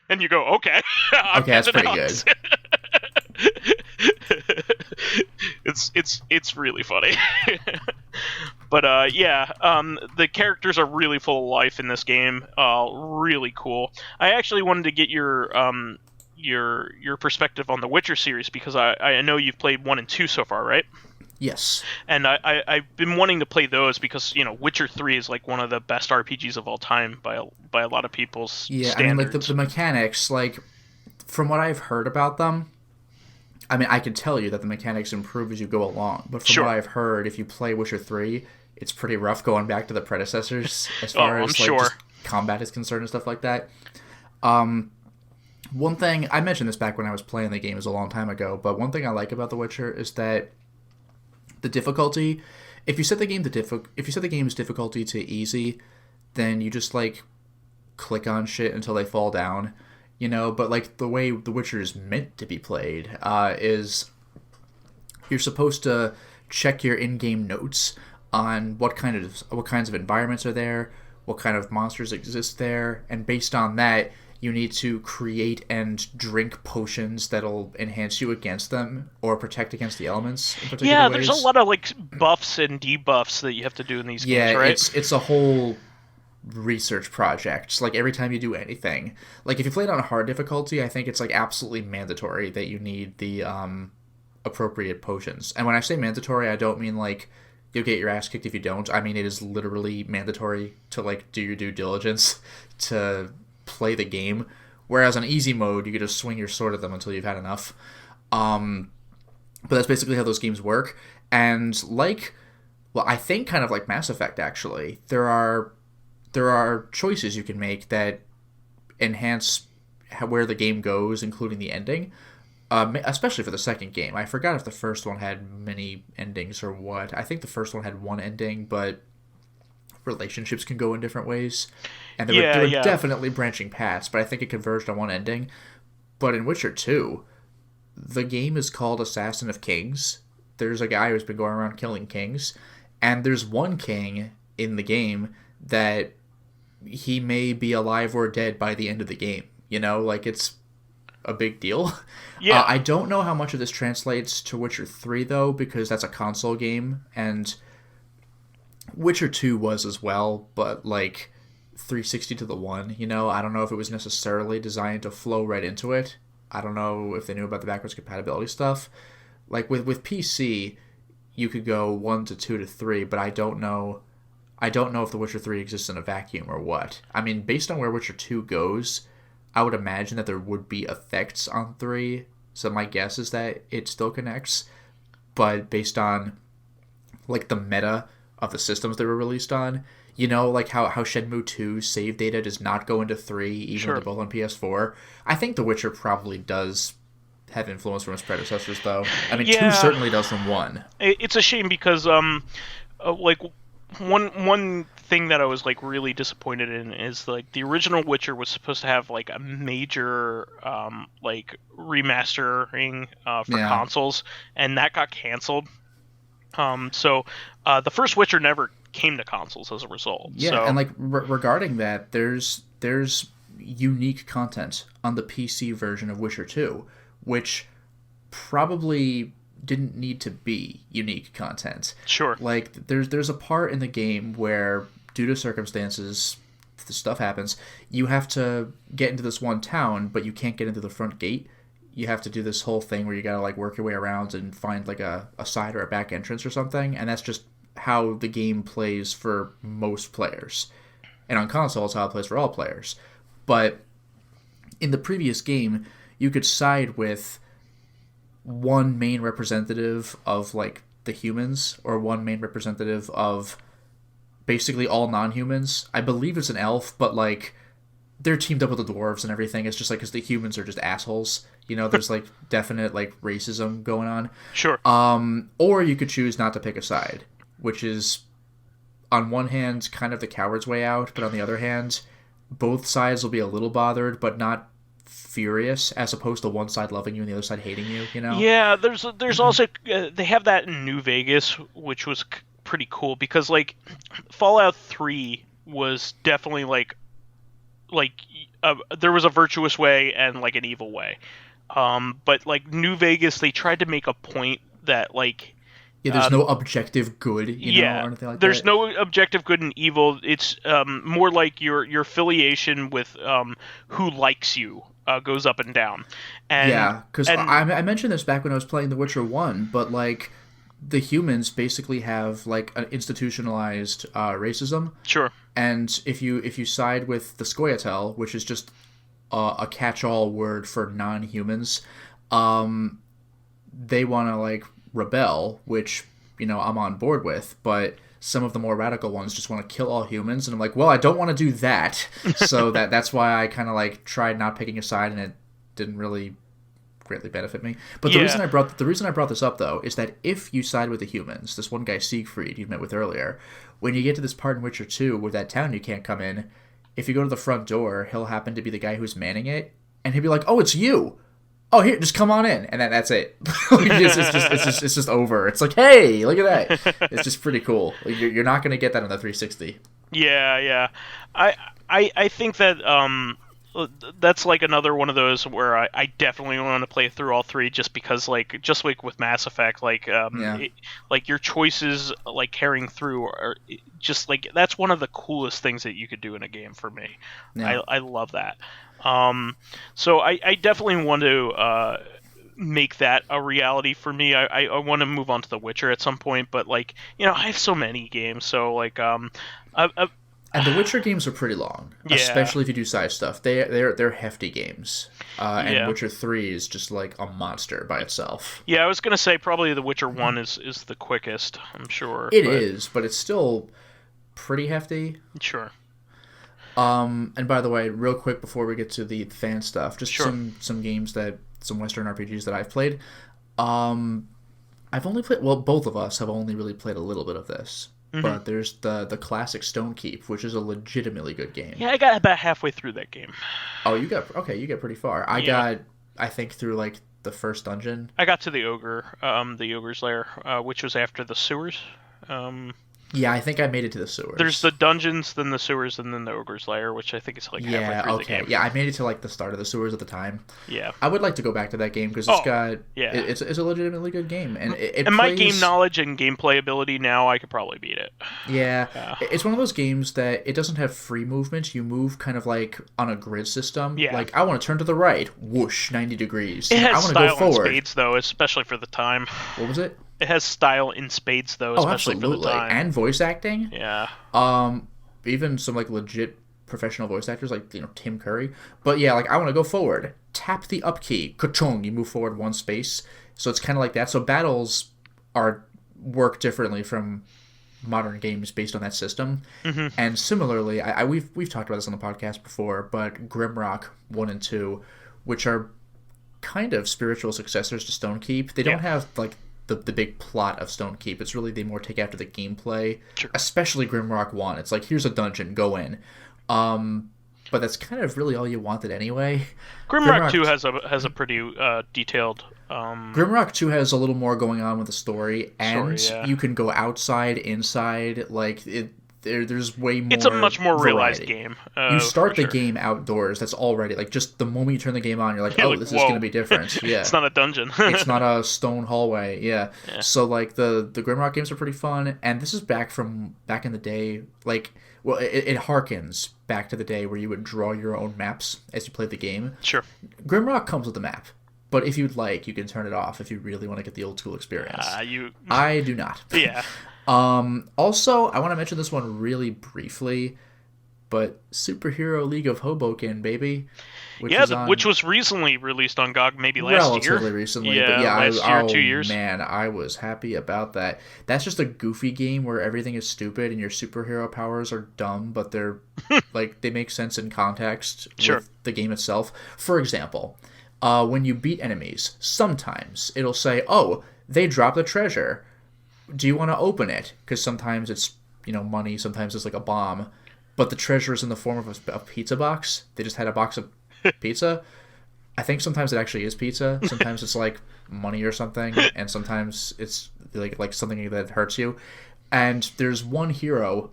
And you go, okay, I'm Okay, that's Captain pretty Alex. good. It's really funny. But yeah, the characters are really full of life in this game. Really cool. I actually wanted to get your perspective on the Witcher series, because I know you've played 1 and 2 so far, right? Yes. And I've been wanting to play those because Witcher 3 is like one of the best RPGs of all time by a lot of people's standards. I mean, like the mechanics, like from what I've heard about them, I mean, I can tell you that the mechanics improve as you go along. But from what I've heard, if you play Witcher 3, it's pretty rough going back to the predecessors as far as like just combat is concerned and stuff like that. One thing I mentioned this back when I was playing the game, is a long time ago, but one thing I like about The Witcher is that the difficulty, if you set the game's difficulty to easy, then you just like click on shit until they fall down, but like the way The Witcher is meant to be played is you're supposed to check your in-game notes on what kinds of environments are there, what kind of monsters exist there, and based on that you need to create and drink potions that'll enhance you against them or protect against the elements in particular ways. There's a lot of like buffs and debuffs that you have to do in these games, right? It's a whole research project. Just like every time you do anything, like if you play it on a hard difficulty, I think it's like absolutely mandatory that you need the appropriate potions. And when I say mandatory, I don't mean like you'll get your ass kicked if you don't. I mean it is literally mandatory to like do your due diligence to play the game, whereas on easy mode you can just swing your sword at them until you've had enough. But that's basically how those games work. And I think kind of like Mass Effect, actually, there are there are choices you can make that enhance where the game goes, including the ending. Especially for the second game. I forgot if the first one had many endings or what. I think the first one had one ending, but relationships can go in different ways. And there were definitely branching paths, but I think it converged on one ending. But in Witcher 2, the game is called Assassin of Kings. There's a guy who's been going around killing kings, and there's one king in the game that he may be alive or dead by the end of the game. You know, like, it's a big deal. Yeah. I don't know how much of this translates to Witcher 3, though, because that's a console game, and Witcher 2 was as well, but, like, 360 to the 1, you know? I don't know if it was necessarily designed to flow right into it. I don't know if they knew about the backwards compatibility stuff. Like, with PC, you could go 1 to 2 to 3, but I don't know if The Witcher 3 exists in a vacuum or what. I mean, based on where Witcher 2 goes, I would imagine that there would be effects on 3, so my guess is that it still connects. But based on, like, the meta of the systems they were released on, you know, like how Shenmue 2 save data does not go into 3, even though they're both on PS4. I think The Witcher probably does have influence from its predecessors, though. I mean, 2 certainly does from 1. It's a shame because, like, one thing that I was, like, really disappointed in is, like, the original Witcher was supposed to have, like, a major like remastering for consoles, and that got canceled. So the first Witcher never came to consoles as a result. Yeah, so, and, like, regarding that, there's unique content on the PC version of Witcher 2, which probably didn't need to be unique content. Sure. Like, there's a part in the game where, due to circumstances, the stuff happens, you have to get into this one town, but you can't get into the front gate. You have to do this whole thing where you gotta, like, work your way around and find, like, a side or a back entrance or something, and that's just how the game plays for most players. And on console, it's how it plays for all players. But in the previous game, you could side with one main representative of, like, the humans, or one main representative of basically all non-humans. I believe it's an elf, but, like, they're teamed up with the dwarves and everything. It's just, like, because the humans are just assholes. You know, there's, like, definite, like, racism going on. Sure. Or you could choose not to pick a side, which is, on one hand, kind of the coward's way out, but on the other hand, both sides will be a little bothered, but not furious, as opposed to one side loving you and the other side hating you, you know? Yeah, there's also they have that in New Vegas, which was pretty cool because, like, Fallout 3 was definitely like there was a virtuous way and, like, an evil way. But, like, New Vegas, they tried to make a point that, like, there's no objective good, you know, or anything like there's that. no objective good and evil. It's more like your affiliation with who likes you goes up and down. And, because I mentioned this back when I was playing The Witcher 1, but, like, the humans basically have, like, an institutionalized racism. Sure. And if you side with the Scoia'tael, which is just a catch-all word for non-humans, they want to, like, rebel, which, you know, I'm on board with, but some of the more radical ones just want to kill all humans, and I'm like, well, I don't want to do that. So that's why I kind of, like, tried not picking a side, and it didn't really greatly benefit me. But the reason I brought this up, though, is that if you side with the humans, this one guy Siegfried you met with earlier, when you get to this part in Witcher 2 with that town you can't come in, if you go to the front door, he'll happen to be the guy who's manning it, and he'll be like, oh, it's you. Oh, here, just come on in, and that's it. it's just over. It's like, hey, look at that. It's just pretty cool. Like, you're not going to get that on the 360. Yeah. I think that that's, like, another one of those where I definitely want to play through all 3 just because, like, just like with Mass Effect, like, like, your choices, like, carrying through are just, like, that's one of the coolest things that you could do in a game for me. Yeah. I love that. So I definitely want to make that a reality for me. I want to move on to The Witcher at some point, but, like, you know, I have so many games, so, like, and The Witcher games are pretty long, especially if you do side stuff. They're hefty games, and Witcher 3 is just, like, a monster by itself. Yeah, I was gonna say probably The Witcher 1 is the quickest, I'm sure. It is, but it's still pretty hefty. Sure. And by the way, real quick before we get to the fan stuff, just Sure. some games some Western RPGs that I've played. I've only played, well, both of us have only really played a little bit of this. But there's the classic Stonekeep, which is a legitimately good game. Yeah, I got about halfway through that game. Oh, you got pretty far. I think through like the first dungeon. I got to the ogre's lair, which was after the sewers. Yeah, I think I made it to the sewers. There's the dungeons, then the sewers, and then the ogre's lair, which I think is like halfway through the game. Yeah, I made it to like the start of the sewers at the time. Yeah, I would like to go back to that game because it's a legitimately good game, and my game knowledge and gameplay ability now, I could probably beat it. Yeah, it's one of those games that it doesn't have free movement. You move kind of like on a grid system. Yeah. Like I want to turn to the right, whoosh, 90 degrees. It has I want to style go forward. in spades though, especially for the time. What was it? It has style in spades though, especially for the time. And voice acting. Yeah. Even some like legit professional voice actors like Tim Curry. But yeah, like I want to go forward. Tap the up key. Ka-chung, you move forward one space. So it's kind of like that. So battles work differently from modern games based on that system. And similarly, we've talked about this on the podcast before, but Grimrock 1 and 2, which are kind of spiritual successors to Stonekeep, they don't have like the big plot of Stonekeep. It's really, they more take after the gameplay. Sure. Especially Grimrock 1. It's like, here's a dungeon, go in. But that's kind of really all you wanted anyway. Grimrock 2 has a pretty detailed. Grimrock 2 has a little more going on with the story, and yeah. you can go outside, inside, like there's way more. It's a much more variety. realized game. You start the game outdoors. That's already like just the moment you turn the game on, you're like, oh, this is going to be different. Yeah, it's not a dungeon. It's not a stone hallway. Yeah. So like the Grimrock games are pretty fun, and this is back in the day. Like, well, it harkens back to the day where you would draw your own maps as you played the game. Sure. Grimrock comes with a map. But if you'd like, you can turn it off if you really want to get the old school experience. I do not. Yeah. Also, I want to mention this one really briefly, but Superhero League of Hoboken, baby. Which was recently released on GOG, maybe last year. Relatively recently. Yeah, but yeah, last year, 2 years. Man, I was happy about that. That's just a goofy game where everything is stupid and your superhero powers are dumb, but they're like they make sense in context with the game itself. For example, when you beat enemies, sometimes it'll say, "Oh, they dropped a treasure. Do you want to open it?" Because sometimes it's money, sometimes it's like a bomb, but the treasure is in the form of a pizza box. They just had a box of pizza. I think sometimes it actually is pizza. Sometimes it's like money or something, and sometimes it's like something that hurts you. And there's one hero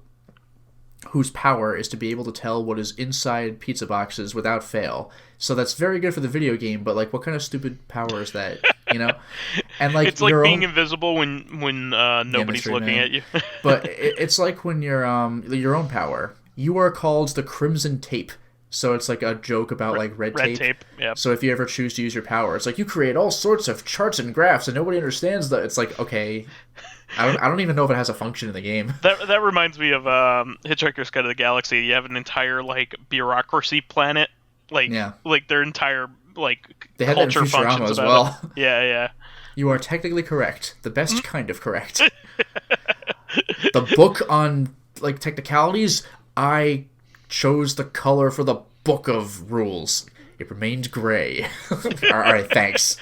whose power is to be able to tell what is inside pizza boxes without fail. So that's very good for the video game, but like, what kind of stupid power is that? And like, it's like being invisible when nobody's looking at you. But it's like when your own power. You are called the Crimson Tape. So it's like a joke about like red tape. Yep. So if you ever choose to use your power, it's like you create all sorts of charts and graphs, and nobody understands that. It's like, okay, I don't even know if it has a function in the game. That reminds me of Hitchhiker's Guide to the Galaxy. You have an entire like bureaucracy planet, like their entire they had culture that in Futurama functions as about well. It. Yeah. You are technically correct. The best kind of correct. The book on like technicalities, I chose the color for the book of rules. It remained gray. All right, thanks.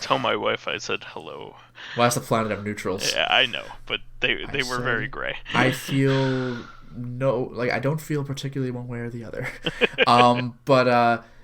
Tell my wife I said hello. Well, that's the planet of neutrals. Yeah, I know, but they were very gray. I feel I don't feel particularly one way or the other.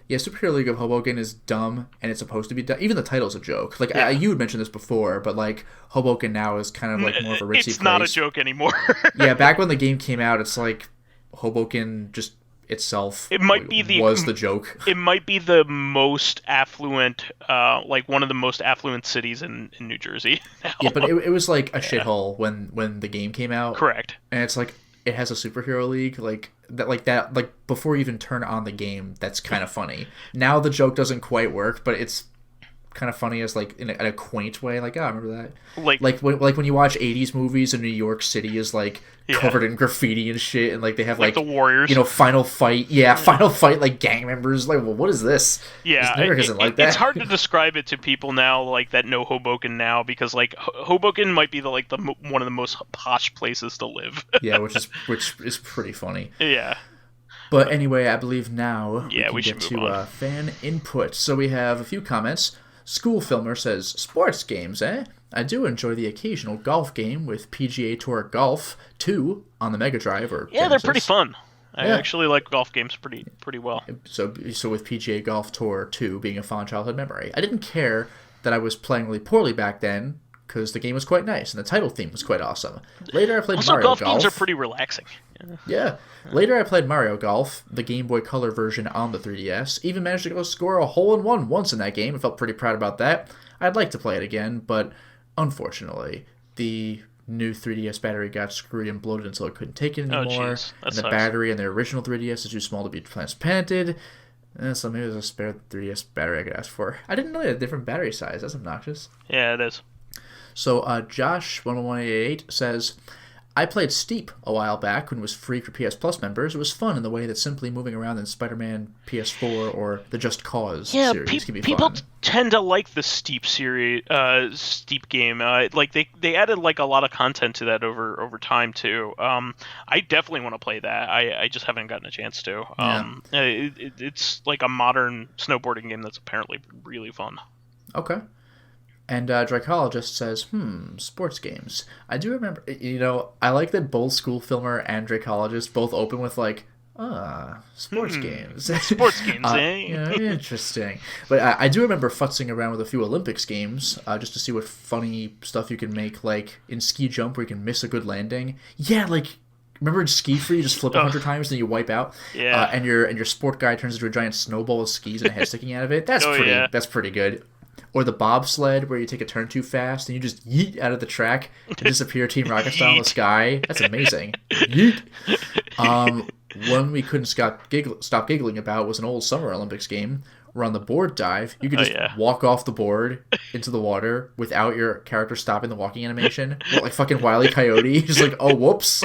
Yeah, Superhero League of Hoboken is dumb, and it's supposed to be dumb. Even the title's a joke. Like, you had mentioned this before, but, like, Hoboken now is kind of, like, more of a ritzy place. It's not a joke anymore. Yeah, back when the game came out, it's like, Hoboken just itself was the joke. It might be the most affluent, one of the most affluent cities in New Jersey now. Yeah, but it was, like, a shithole when the game came out. Correct. And it's like, it has a superhero league, like before you even turn on the game, that's kind of funny. Now the joke doesn't quite work, but it's kind of funny as like in a quaint way. Like, oh, I remember that. Like when you watch 80s movies and New York City is like covered in graffiti and shit, and like they have like the Warriors, final fight. Yeah, final fight, like gang members. Like, well, what is this? Yeah, New York isn't like that. It's hard to describe it to people now, like that know Hoboken now, because like Hoboken might be one of the most posh places to live. Yeah, which is pretty funny. Yeah. But anyway, I believe now we can should get move to on. fan input. So we have a few comments. School Filmer says, sports games, eh? I do enjoy the occasional golf game with PGA Tour Golf 2 on the Mega Drive or Yeah, Genesis. they're pretty fun. I Yeah. actually like golf games pretty well. So with PGA Golf Tour 2 being a fond childhood memory. I didn't care that I was playing really poorly back then, because the game was quite nice, and the title theme was quite awesome. Later I played Also, Mario Golf. games are pretty relaxing. Yeah. Later I played Mario Golf, the Game Boy Color version on the 3DS. Even managed to go score a hole-in-one once in that game. I felt pretty proud about that. I'd like to play it again, but unfortunately, the new 3DS battery got screwed and bloated until it couldn't take it anymore. And the battery in the original 3DS is too small to be transplanted. So maybe there's a spare 3DS battery I could ask for. I didn't know they had a different battery size. That's obnoxious. Yeah, it is. So Josh11188 says, I played Steep a while back when it was free for PS Plus members. It was fun in the way that simply moving around in Spider-Man PS4 or the Just Cause series can be people fun. Tend to like the Steep series, Steep game. Like they added like a lot of content to that over time too. I definitely want to play that. I just haven't gotten a chance to. It's like a modern snowboarding game that's apparently really fun. Okay. And Dracologist says, sports games. I do remember, I like that both School Filmer and Dracologist both open with like, sports games. Sports games, eh? Yeah, interesting. But I do remember futzing around with a few Olympics games just to see what funny stuff you can make, like in ski jump where you can miss a good landing. Yeah, like, remember in Ski Free, you just flip 100 times and then you wipe out? Yeah. And your sport guy turns into a giant snowball with skis and a head sticking out of it. That's pretty good. Or the bobsled, where you take a turn too fast and you just yeet out of the track and disappear Team Rocket style in the sky. That's amazing. Yeet. One we couldn't stop giggling about was an old Summer Olympics game where on the board dive, you could just walk off the board into the water without your character stopping the walking animation. Like fucking Wile E. Coyote. Just like, oh, whoops.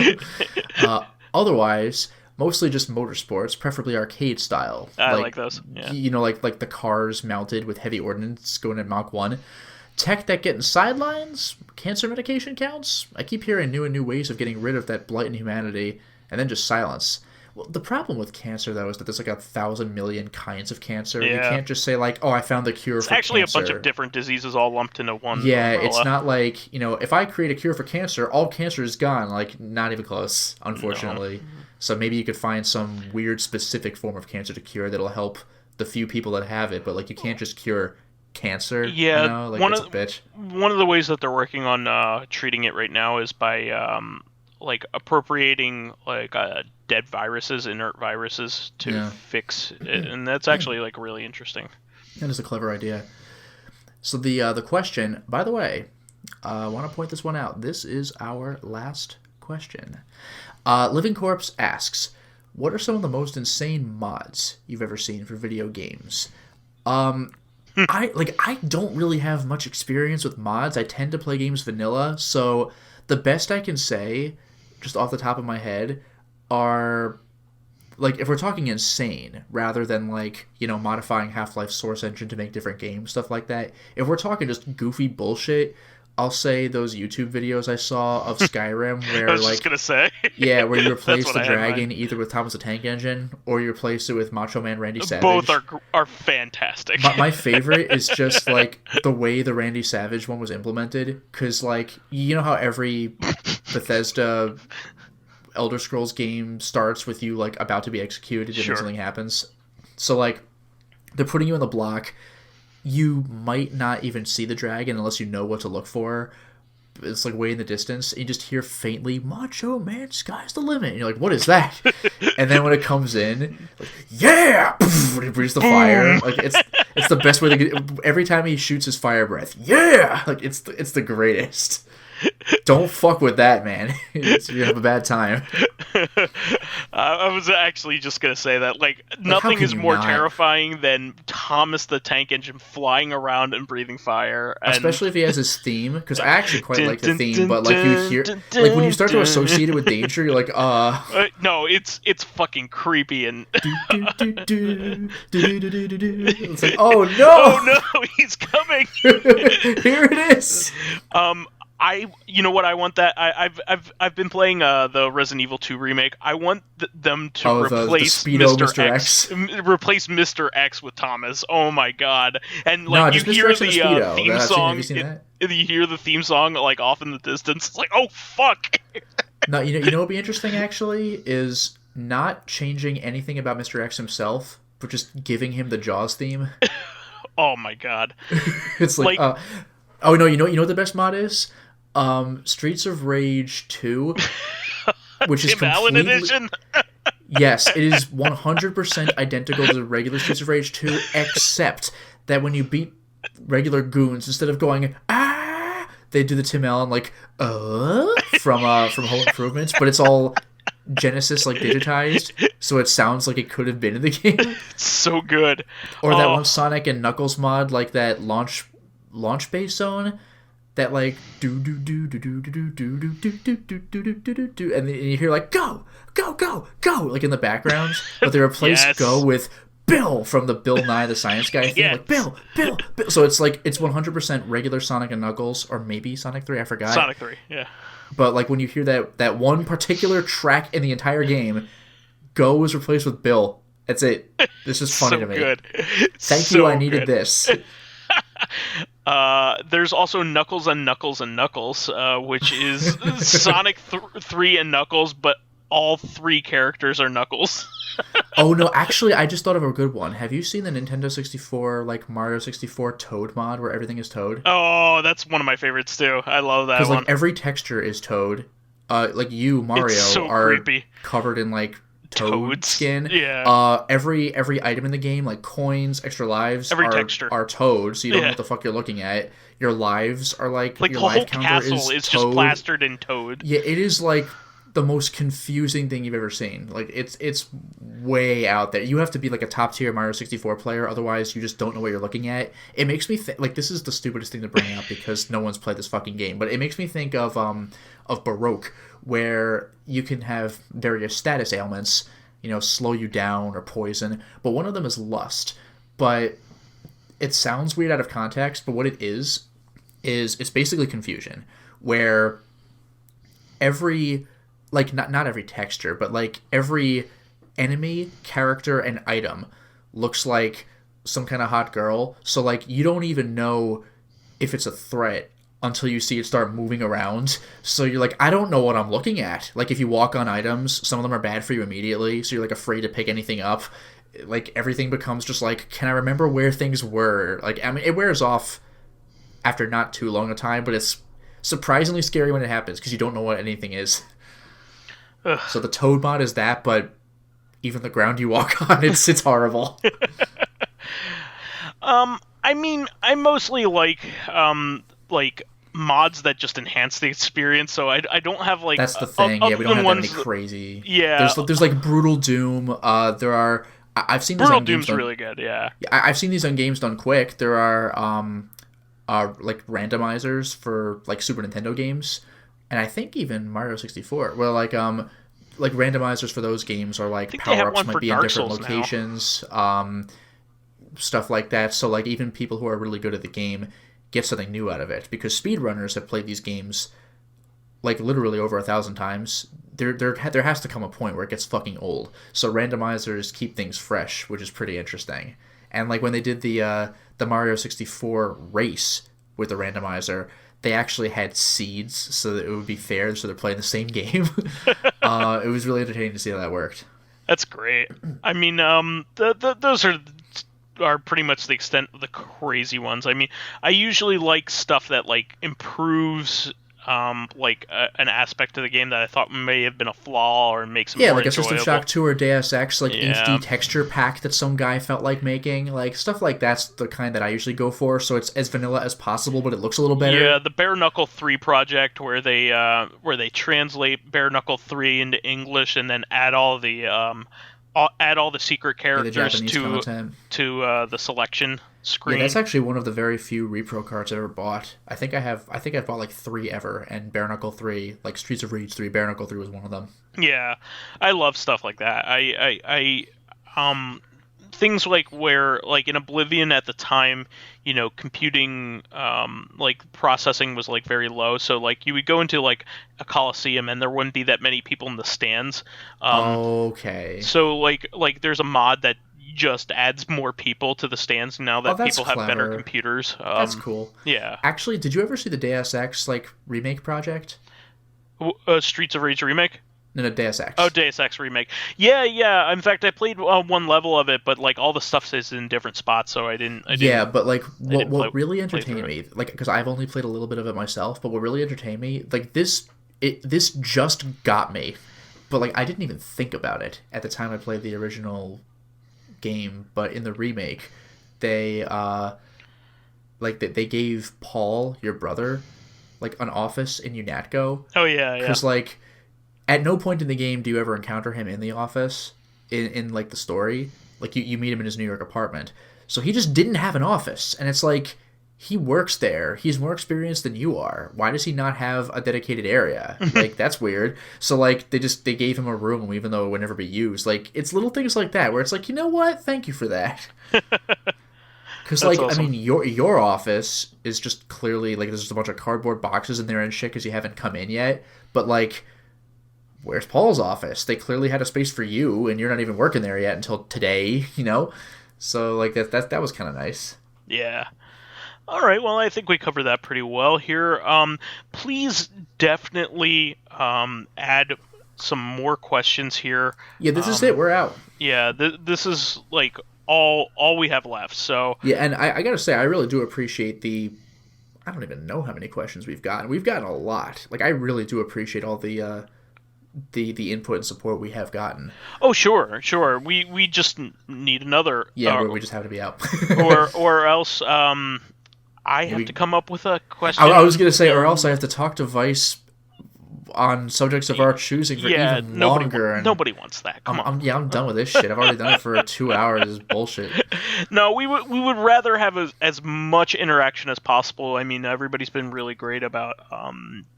Otherwise, mostly just motorsports, preferably arcade style. I like those. Yeah. Like the cars mounted with heavy ordnance going at Mach 1. Tech that getting sidelines? Cancer medication counts? I keep hearing new and new ways of getting rid of that blight in humanity, and then just silence. Well, the problem with cancer, though, is that there's like 1,000 million kinds of cancer. Yeah. You can't just say, like, oh, I found the cure for cancer. It's actually a bunch of different diseases all lumped into one. Yeah, umbrella. It's not like, if I create a cure for cancer, all cancer is gone. Like, not even close, unfortunately. No. So maybe you could find some weird specific form of cancer to cure that'll help the few people that have it, but like you can't just cure cancer. Yeah, like it's a bitch. One of the ways that they're working on treating it right now is by like appropriating like dead viruses, inert viruses to fix it, and that's actually like really interesting. That is a clever idea. So the question, by the way, I want to point this one out. This is our last question. Living Corpse asks, what are some of the most insane mods you've ever seen for video games? I don't really have much experience with mods. I tend to play games vanilla, so the best I can say, just off the top of my head, are, like, if we're talking insane, rather than, like, modifying Half-Life Source Engine to make different games, stuff like that, if we're talking just goofy bullshit, I'll say those YouTube videos I saw of Skyrim where, I was just gonna say. Yeah, where you replace the dragon either with Thomas the Tank Engine or you replace it with Macho Man Randy Savage. Both are fantastic. My favorite is just, like, the way the Randy Savage one was implemented, because, like, you know how every Bethesda Elder Scrolls game starts with you, like, about to be executed and then something happens? So, like, they're putting you in the block. You might not even see the dragon unless you know what to look for. It's like way in the distance. And you just hear faintly, Macho Man, sky's the limit. And you're like, what is that? And then when it comes in, like, yeah! And he breathes the fire. Like it's the best way to get. Every time he shoots his fire breath, yeah! Like it's the greatest. Don't fuck with that, man. You're gonna have a bad time. I was actually just gonna say that, like nothing is more terrifying than Thomas the Tank Engine flying around and breathing fire. Especially if he has his theme, because I actually quite like the theme, but like you hear, like when you start to associate it with danger, you're like, no, it's fucking creepy and. It's like, oh no! Oh no, he's coming! Here it is. You know what I want that I've been playing the Resident Evil 2 remake. I want them to Oh, the replace Speedo Mr. Mr. X, X. Replace Mr. X with Thomas. Oh my god! And No, like you just Mr. hear X and a the Speedo. theme Have you song, seen that? you hear the theme song like off in the distance. It's like, oh fuck! No, you know what'd be interesting actually is not changing anything about Mr. X himself, but just giving him the Jaws theme. Oh my god! It's like, Like oh no, you know what the best mod is? Streets of Rage 2, which is Tim Allen completely edition. yes, it is 100% identical to the regular Streets of Rage 2, except that when you beat regular goons, instead of going ah, they do the Tim Allen like from Home Improvements, but it's all Genesis like digitized, so it sounds like it could have been in the game. It's so good. Or that one Sonic and Knuckles mod, like that launch base zone, that like do do do do do do do do do do do do do do do, and then you hear like go go go go like in the background, but they replace Yes. go with Bill from the Bill Nye the Science Guy thing, Yes. like Bill, Bill, Bill. So it's like it's 100% regular Sonic and Knuckles, or maybe Sonic 3, I forgot. Sonic 3, yeah. But like when you hear that one particular track in the entire game, go is replaced with Bill. That's it. This is funny So to me. good. Thank So you. I needed good. this. There's also Knuckles and Knuckles and Knuckles, which is Sonic 3 and Knuckles, but all three characters are Knuckles. Oh no, actually, I just thought of a good one. Have you seen the Nintendo 64 like Mario 64 Toad mod where everything is Toad? Oh, that's one of my favorites too. I love that Because one. like every texture is Toad. Like you, Mario, It's so are creepy. covered in like toad Toads. skin. Yeah. Every item in the game, like coins, extra lives, Every texture. are Toad, so you don't know Yeah. what the fuck you're looking at. Your lives are like Like your the whole life counter castle is just Toad. plastered in Toad. Yeah, it is like the most confusing thing you've ever seen. Like it's way out there. You have to be like a top tier Mario 64 player, otherwise you just don't know what you're looking at. It makes me like this is the stupidest thing to bring up because no one's played this fucking game, but it makes me think of Baroque, where you can have various status ailments, slow you down or poison, but one of them is lust. But it sounds weird out of context, but what it is it's basically confusion, where every like not every texture, but like every enemy, character, and item looks like some kind of hot girl. So like you don't even know if it's a threat until you see it start moving around. So you're like, I don't know what I'm looking at. Like if you walk on items, some of them are bad for you immediately, so you're like afraid to pick anything up. Like everything becomes just like, can I remember where things were? Like, I mean, it wears off after not too long a time, but it's surprisingly scary when it happens because you don't know what anything is. Ugh. So the Toad mod is that, but even the ground you walk on, it's horrible. I mean, I mostly like mods that just enhance the experience, so I don't have like That's the thing. Yeah, we don't have that many crazy. Yeah. There's like Brutal Doom. There are. I've seen these Brutal on games Doom's really good, yeah. I've seen these on games done quick. There are like randomizers for like Super Nintendo games, and I think even Mario 64. Well, like randomizers for those games are like power ups might be in different locations, stuff like that. So like even people who are really good at the game get something new out of it because speedrunners have played these games like literally over 1,000 times. There has to come a point where it gets fucking old. So randomizers keep things fresh, which is pretty interesting. And like when they did the Mario 64 race with the randomizer, they actually had seeds so that it would be fair, so they're playing the same game. It was really entertaining to see how that worked. That's great. I mean, those are pretty much the extent of the crazy ones. I mean, I usually like stuff that like improves an aspect of the game that I thought may have been a flaw or makes it more like enjoyable. a System Shock 2 or Deus Ex, like Yeah. HD texture pack that some guy felt like making. Like stuff like that's the kind that I usually go for, so it's as vanilla as possible, but it looks a little better. Yeah, the Bare Knuckle 3 project where they translate Bare Knuckle 3 into English and then add all the secret characters Japanese content. to the selection screen. Yeah, that's actually one of the very few repro cards I've ever bought. I think I've bought like 3 ever, and Bare Knuckle 3, like Streets of Rage 3, Bare Knuckle 3 was one of them. Yeah, I love stuff like that. I things like where, like in Oblivion at the time, computing, like processing was like very low. So like you would go into like a coliseum and there wouldn't be that many people in the stands. Okay. So like there's a mod that just adds more people to the stands now Oh, that that's people have better clever. computers. That's cool. Yeah. Actually, did you ever see the Deus Ex like remake project? Streets of Rage remake. No, Deus Oh, Ex. Deus Ex remake. Yeah, yeah. In fact, I played one level of it, but like all the stuff is in different spots, so I didn't. Yeah, but like I didn't what really play through entertained it. me, like because I've only played a little bit of it myself, but what really entertained me, like this just got me, but like I didn't even think about it at the time I played the original game, but in the remake, they they gave Paul, your brother, like an office in UNATCO, Oh yeah, yeah. because like at no point in the game do you ever encounter him in the office in like the story. Like you meet him in his New York apartment. So he just didn't have an office. And it's like he works there. He's more experienced than you are. Why does he not have a dedicated area? Like that's weird. So like they gave him a room even though it would never be used. Like it's little things like that where it's like, you know what? Thank you for that. Because, like, awesome. I mean, your office is just clearly, like, there's just a bunch of cardboard boxes in there and shit because you haven't come in yet. But, like, where's Paul's office? They clearly had a space for you, and you're not even working there yet until today, you know? So, like, that was kind of nice. Yeah. All right. Well, I think we covered that pretty well here. Please definitely add some more questions here. Yeah, this is it. We're out. Yeah. This is like all we have left. So Yeah, and I gotta say, I really do appreciate the... I don't even know how many questions we've gotten. We've gotten a lot. Like, I really do appreciate all the input and support we have gotten. Oh, sure. We just need another. Yeah, we just have to be out. or else I have to come up with a question. I was gonna say, or else I have to talk to Vice on subjects of our choosing for even longer. Nobody wants that. Come on. I'm done with this shit. I've already done it for 2 hours. This is bullshit. No, we would rather have as much interaction as possible. I mean, everybody's been really great about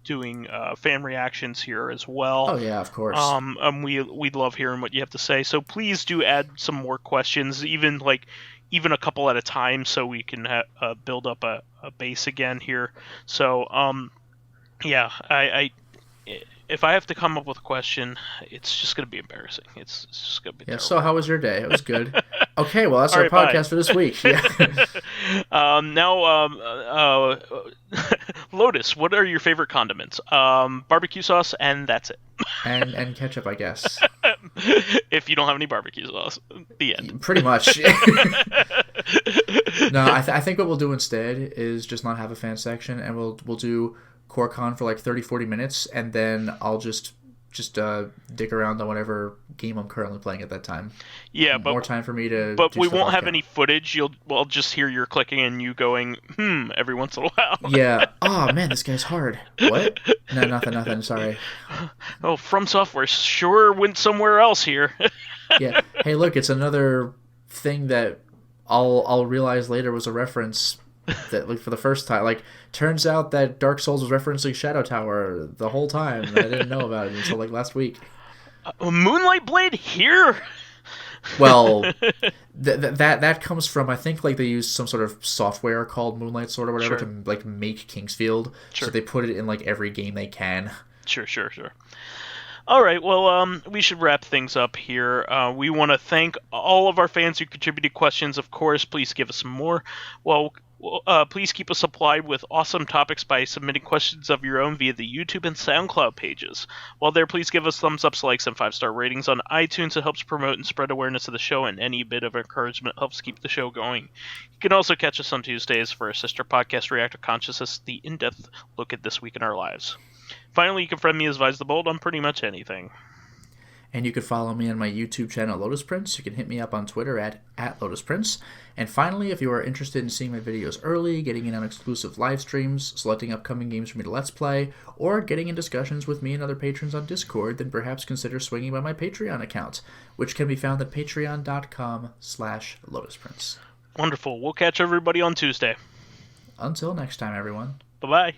doing fan reactions here as well. Oh yeah, of course. We love hearing what you have to say. So please do add some more questions, even a couple at a time, so we can build up a base again here. So yeah, I if I have to come up with a question, it's just going to be embarrassing. It's just going to be terrible. So how was your day? It was good. Okay, well, that's All our right, podcast for this week. Yeah. Now, Lotus, what are your favorite condiments? Barbecue sauce, and that's it. and ketchup, I guess. If you don't have any barbecue sauce, the end. Pretty much. No, I think what we'll do instead is just not have a fan section, and we'll do CoreCon for like 30-40 minutes, and then I'll just dick around on whatever game I'm currently playing at that time. Yeah, but more time for me to. But we won't have any footage. We'll just hear your clicking and you going every once in a while. Yeah. Oh man, this guy's hard. What? No, nothing. Sorry. Oh, From Software sure went somewhere else here. Yeah. Hey, look, it's another thing that I'll realize later was a reference that, like, for the first time, like, turns out that Dark Souls was referencing Shadow Tower the whole time. I didn't know about it until like last week. Moonlight Blade here. Well, that comes from, I think, like, they used some sort of software called Moonlight Sword or whatever to like make Kingsfield. Sure. So they put it in like every game they can. Sure. All right, well, we should wrap things up here. We want to thank all of our fans who contributed questions. Of course, please give us some more. Well, please keep us supplied with awesome topics by submitting questions of your own via the YouTube and SoundCloud pages. While there, please give us thumbs ups, likes, and 5-star ratings on iTunes. It helps promote and spread awareness of the show, and any bit of encouragement helps keep the show going. You can also catch us on Tuesdays for our sister podcast, Corrective Consciousness, the in-depth look at this week in our lives. Finally, you can friend me as vysethebold on pretty much anything. And you can follow me on my YouTube channel, Lotus Prince. You can hit me up on Twitter at Lotus Prince. And finally, if you are interested in seeing my videos early, getting in on exclusive live streams, selecting upcoming games for me to Let's Play, or getting in discussions with me and other patrons on Discord, then perhaps consider swinging by my Patreon account, which can be found at patreon.com/Lotus Prince. Wonderful. We'll catch everybody on Tuesday. Until next time, everyone. Bye-bye.